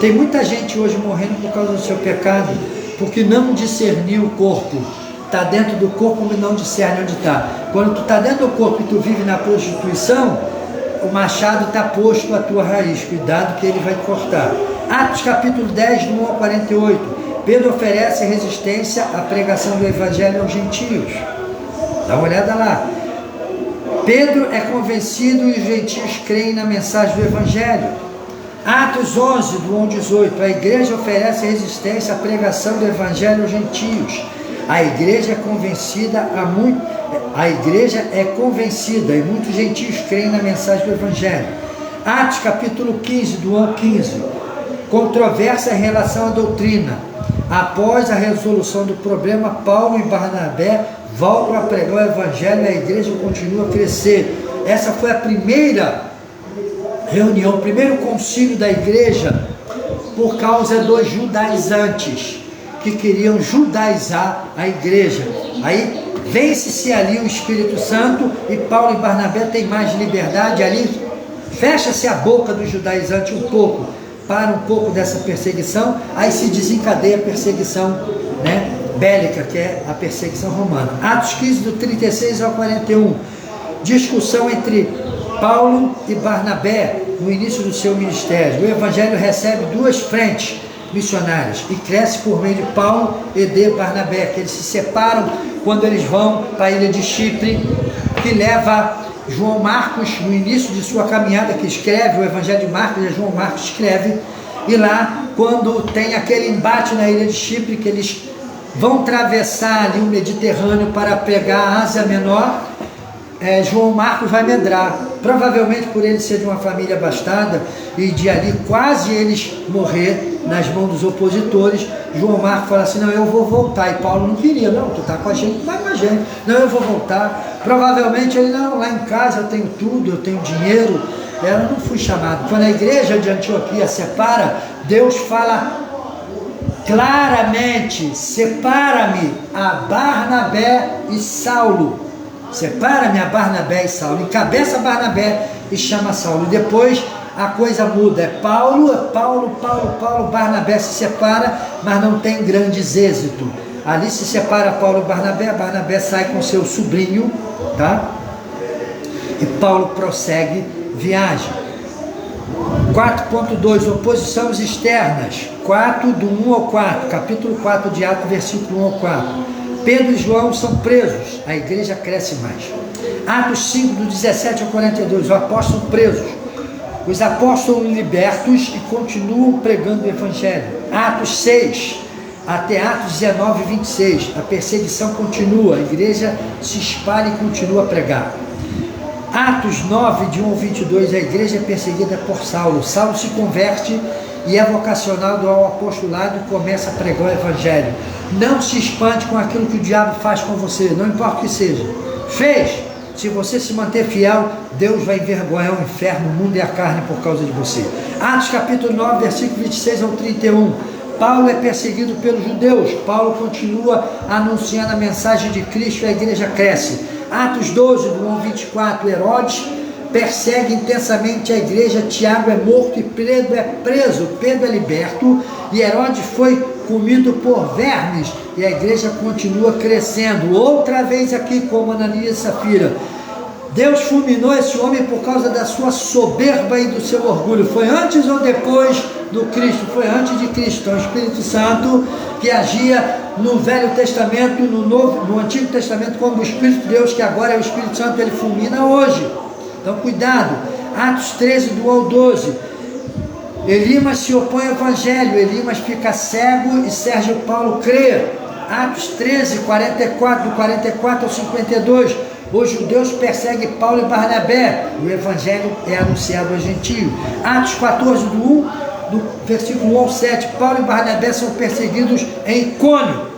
Tem muita gente hoje morrendo por causa do seu pecado, porque não discerniu o corpo. Está dentro do corpo, mas não discerne onde está. Quando tu está dentro do corpo e tu vive na prostituição, o machado está posto à tua raiz. Cuidado que ele vai te cortar. Atos capítulo 10, do 1 ao 48. Pedro oferece resistência à pregação do Evangelho aos gentios. Dá uma olhada lá. Pedro é convencido e os gentios creem na mensagem do Evangelho. Atos 11, do 1 ao 18. A igreja oferece resistência à pregação do Evangelho aos gentios. A igreja é convencida e muitos gentios creem na mensagem do Evangelho. Atos capítulo 15, do 1 ao 15. Controvérsia em relação à doutrina. Após a resolução do problema, Paulo e Barnabé voltam a pregar o Evangelho e a igreja continua a crescer. Essa foi a primeira reunião, o primeiro concílio da igreja, por causa dos judaizantes, que queriam judaizar a igreja. Aí vence-se ali o Espírito Santo e Paulo e Barnabé têm mais liberdade ali, fecha-se a boca dos judaizantes um pouco, para um pouco dessa perseguição, aí se desencadeia a perseguição, bélica, que é a perseguição romana. Atos 15, do 36 ao 41, discussão entre Paulo e Barnabé no início do seu ministério. O Evangelho recebe duas frentes missionárias e cresce por meio de Paulo e de Barnabé, que eles se separam quando eles vão para a ilha de Chipre, que leva João Marcos, no início de sua caminhada, que escreve o Evangelho de Marcos, João Marcos escreve, e lá, quando tem aquele embate na ilha de Chipre, que eles vão atravessar ali o Mediterrâneo para pegar a Ásia Menor, João Marcos vai medrar, provavelmente por ele ser de uma família abastada e de ali quase eles morrer nas mãos dos opositores. João Marcos fala assim: não, eu vou voltar. E Paulo não queria: não, tu está com a gente, vai com a gente, não, eu vou voltar. Provavelmente ele: não, lá em casa eu tenho tudo, eu tenho dinheiro, eu não fui chamado. Quando a igreja de Antioquia separa, Deus fala claramente: separa-me a Barnabé e Saulo. Separa-me a Barnabé e Saulo. Encabeça Barnabé e chama Saulo. E depois a coisa muda. É Paulo. Barnabé se separa, mas não tem grandes êxitos. Ali se separa Paulo e Barnabé. Barnabé sai com seu sobrinho, tá? E Paulo prossegue viagem. 4.2, oposições externas. 4, do 1 ao 4. Capítulo 4 de Atos, versículo 1 ao 4. Pedro e João são presos, a igreja cresce mais. Atos 5, do 17 ao 42, os apóstolos presos, os apóstolos libertos e continuam pregando o Evangelho. Atos 6, até Atos 19, 26, a perseguição continua, a igreja se espalha e continua a pregar. Atos 9, de 1 ao 22, a igreja é perseguida por Saulo. Saulo se converte e é vocacionado ao apostolado e começa a pregar o Evangelho. Não se espante com aquilo que o diabo faz com você, não importa o que seja. Fez, se você se manter fiel, Deus vai envergonhar o inferno, o mundo e a carne por causa de você. Atos capítulo 9, versículo 26 ao 31. Paulo é perseguido pelos judeus. Paulo continua anunciando a mensagem de Cristo e a igreja cresce. Atos 12, do 1 ao 24. Herodes persegue intensamente a igreja. Tiago é morto e Pedro é preso. Pedro é liberto e Herodes foi comido por vermes e a igreja continua crescendo. Outra vez aqui, como Ananias e Safira, Deus fulminou esse homem por causa da sua soberba e do seu orgulho. Foi antes ou depois do Cristo? Foi antes de Cristo. Então, o Espírito Santo, que agia no Velho Testamento, no Antigo Testamento, como o Espírito de Deus, que agora é o Espírito Santo, ele fulmina hoje. Então, cuidado. Atos 13, do 1 ao 12. Elimas se opõe ao Evangelho. Elimas fica cego e Sérgio Paulo crê. Atos 13, 44, do 44 ao 52. Os judeus perseguem Paulo e Barnabé. O Evangelho é anunciado aos gentios. Atos 14, do 1 do versículo 1 ao 7, Paulo e Barnabé são perseguidos em Icônio.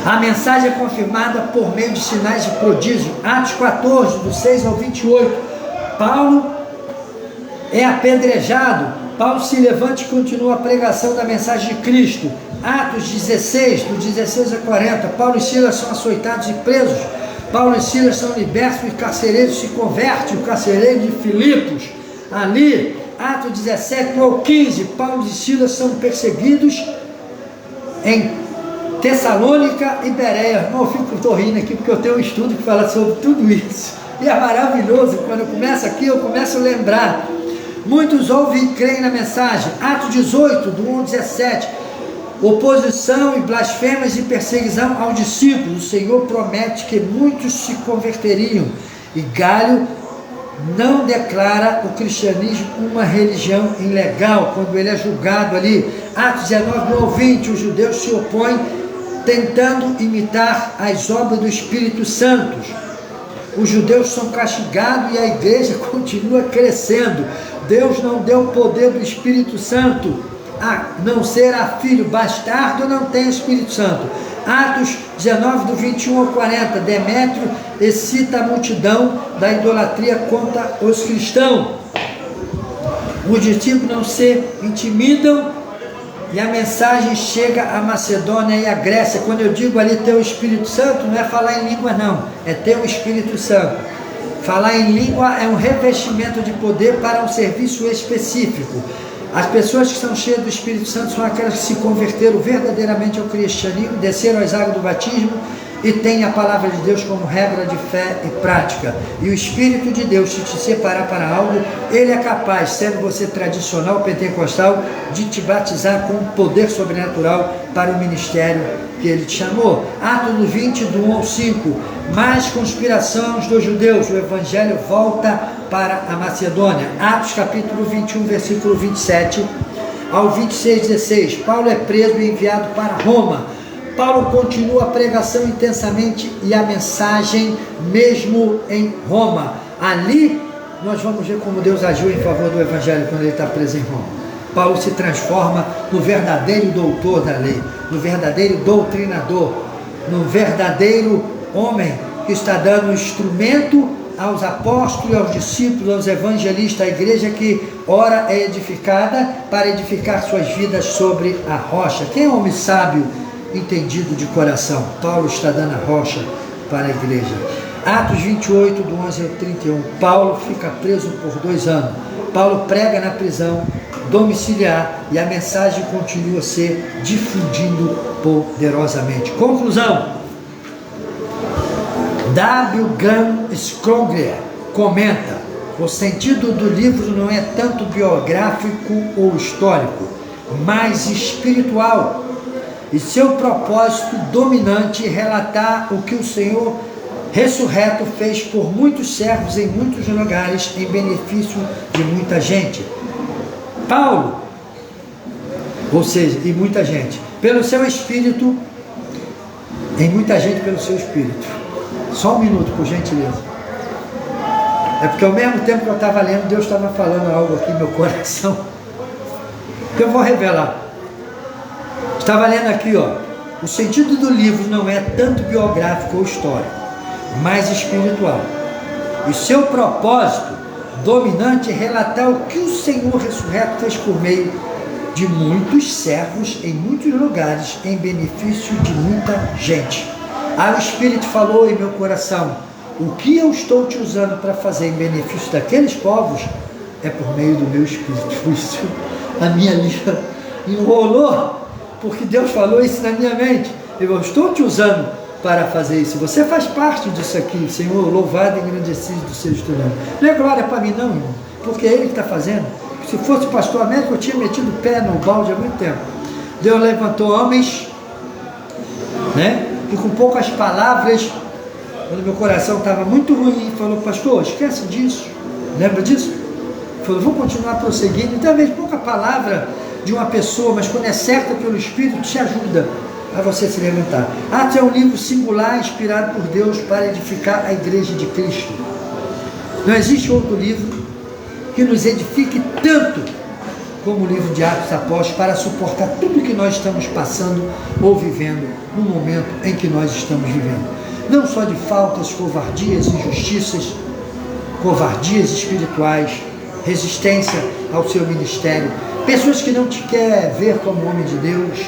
A mensagem é confirmada por meio de sinais e prodígios. Atos 14, do 6 ao 28, Paulo é apedrejado. Paulo se levanta e continua a pregação da mensagem de Cristo. Atos 16, do 16 a 40, Paulo e Silas são açoitados e presos. Paulo e Silas são libertos e o carcereiro se converte, o carcereiro de Filipos. Ali, Atos 17 ao 15, Paulo e Silas são perseguidos em Tessalônica e Bereia. Irmão, eu estou rindo aqui porque eu tenho um estudo que fala sobre tudo isso. E é maravilhoso, quando eu começo aqui, eu começo a lembrar. Muitos ouvem e creem na mensagem. Atos 18, do 1 ao 17. Oposição e blasfêmias e perseguição aos discípulos. O Senhor promete que muitos se converteriam. E Galho não declara o cristianismo uma religião ilegal, quando ele é julgado ali. Atos 19, 1 ao 20, os judeus se opõem, tentando imitar as obras do Espírito Santo. Os judeus são castigados e a igreja continua crescendo. Deus não deu o poder do Espírito Santo, a não ser a filho bastardo, não tem Espírito Santo. Atos 19, do 21 ao 40, Demétrio excita a multidão da idolatria contra os cristãos. Os discípulos não se intimidam e a mensagem chega à Macedônia e à Grécia. Quando eu digo ali ter o Espírito Santo, não é falar em língua não, é ter o Espírito Santo. Falar em língua é um revestimento de poder para um serviço específico. As pessoas que são cheias do Espírito Santo são aquelas que se converteram verdadeiramente ao cristianismo, desceram às águas do batismo e têm a palavra de Deus como regra de fé e prática. E o Espírito de Deus, se te separar para algo, ele é capaz, sendo você tradicional, pentecostal, de te batizar com um poder sobrenatural para o ministério que ele te chamou. Atos 20, do 1 ao 5, mais conspirações dos judeus, o evangelho volta para a Macedônia. Atos capítulo 21, versículo 27 ao 26, 16, Paulo é preso e enviado para Roma. Paulo continua a pregação intensamente e a mensagem mesmo em Roma. Ali nós vamos ver como Deus agiu em favor do evangelho quando ele está preso em Roma. Paulo se transforma no verdadeiro doutor da lei, no verdadeiro doutrinador, no verdadeiro homem que está dando instrumento aos apóstolos, aos discípulos, aos evangelistas, a igreja que ora é edificada para edificar suas vidas sobre a rocha. Quem é homem sábio, entendido de coração? Paulo está dando a rocha para a igreja. Atos 28, do 11 ao 31, Paulo fica preso por 2 anos. Paulo prega na prisão domiciliar e a mensagem continua a ser difundindo poderosamente. Conclusão. W. Graham Scroglia comenta: o sentido do livro não é tanto biográfico ou histórico, mas espiritual. E seu propósito dominante é relatar o que o Senhor ressurreto fez por muitos servos em muitos lugares, em benefício de muita gente. Paulo, ou seja, e muita gente, pelo seu Espírito, em muita gente pelo seu Espírito. Só um minuto, por gentileza. É porque ao mesmo tempo que eu estava lendo, Deus estava falando algo aqui no meu coração, que eu vou revelar. Estava lendo aqui, ó, o sentido do livro não é tanto biográfico ou histórico, mas espiritual. E seu propósito dominante é relatar o que o Senhor ressurreto fez por meio de muitos servos em muitos lugares, em benefício de muita gente. Aí o Espírito falou em meu coração: o que eu estou te usando para fazer em benefício daqueles povos é por meio do meu Espírito. Isso, a minha língua enrolou, porque Deus falou isso na minha mente. Eu estou te usando para fazer isso. Você faz parte disso aqui, Senhor, louvado e engrandecido do seu instrumento. Não é glória para mim não, irmão, porque é Ele que está fazendo. Se fosse pastor Américo, eu tinha metido o pé no balde há muito tempo. Deus levantou homens, né? E com poucas palavras, quando meu coração estava muito ruim, falou: pastor, esquece disso. Lembra disso? Falou: vou continuar prosseguindo. E talvez pouca palavra de uma pessoa, mas quando é certa pelo Espírito, te ajuda a você se levantar. Atos é um livro singular, inspirado por Deus para edificar a igreja de Cristo. Não existe outro livro que nos edifique tanto como o livro de Atos Apóstolos, para suportar tudo que nós estamos passando ou vivendo no momento em que nós estamos vivendo. Não só de faltas, covardias, injustiças, covardias espirituais, resistência ao seu ministério, pessoas que não te querem ver como homem de Deus,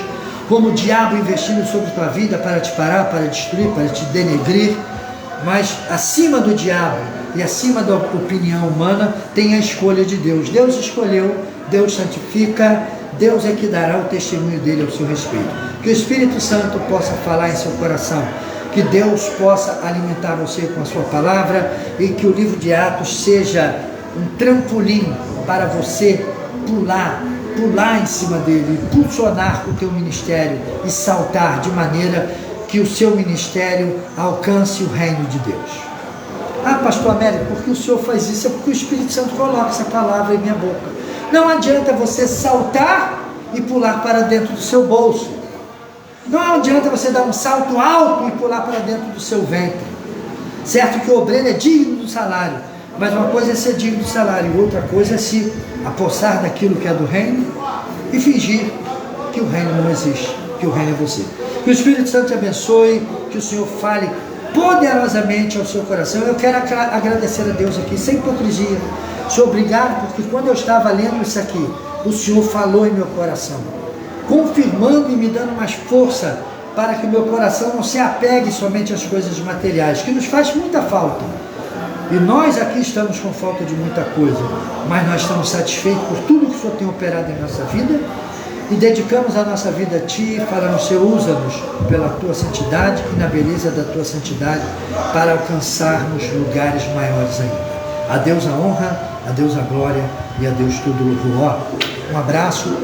como o diabo investindo sobre tua vida para te parar, para destruir, para te denegrir, mas acima do diabo e acima da opinião humana tem a escolha de Deus. Deus escolheu, Deus santifica, Deus é que dará o testemunho dele ao seu respeito. Que o Espírito Santo possa falar em seu coração, que Deus possa alimentar você com a sua palavra e que o livro de Atos seja um trampolim para você pular em cima dele, impulsionar o teu ministério e saltar de maneira que o seu ministério alcance o reino de Deus. Ah, pastor Américo, por que o senhor faz isso? É porque o Espírito Santo coloca essa palavra em minha boca. Não adianta você saltar e pular para dentro do seu bolso. Não adianta você dar um salto alto e pular para dentro do seu ventre. Certo que o obreiro é digno do salário, mas uma coisa é ser digno do salário e outra coisa é se apossar daquilo que é do reino e fingir que o reino não existe, que o reino é você. Que o Espírito Santo te abençoe, que o Senhor fale poderosamente ao seu coração. Eu quero agradecer a Deus aqui, sem hipocrisia. Senhor, obrigado, porque quando eu estava lendo isso aqui, o Senhor falou em meu coração, confirmando e me dando mais força para que o meu coração não se apegue somente às coisas materiais, que nos faz muita falta. E nós aqui estamos com falta de muita coisa, mas nós estamos satisfeitos por tudo que o Senhor tem operado em nossa vida e dedicamos a nossa vida a Ti, falando, Senhor, usa-nos pela Tua santidade e na beleza da Tua santidade para alcançarmos lugares maiores ainda. A Deus a honra, a Deus a glória e a Deus todo o louvor. Um abraço,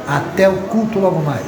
até o culto logo mais.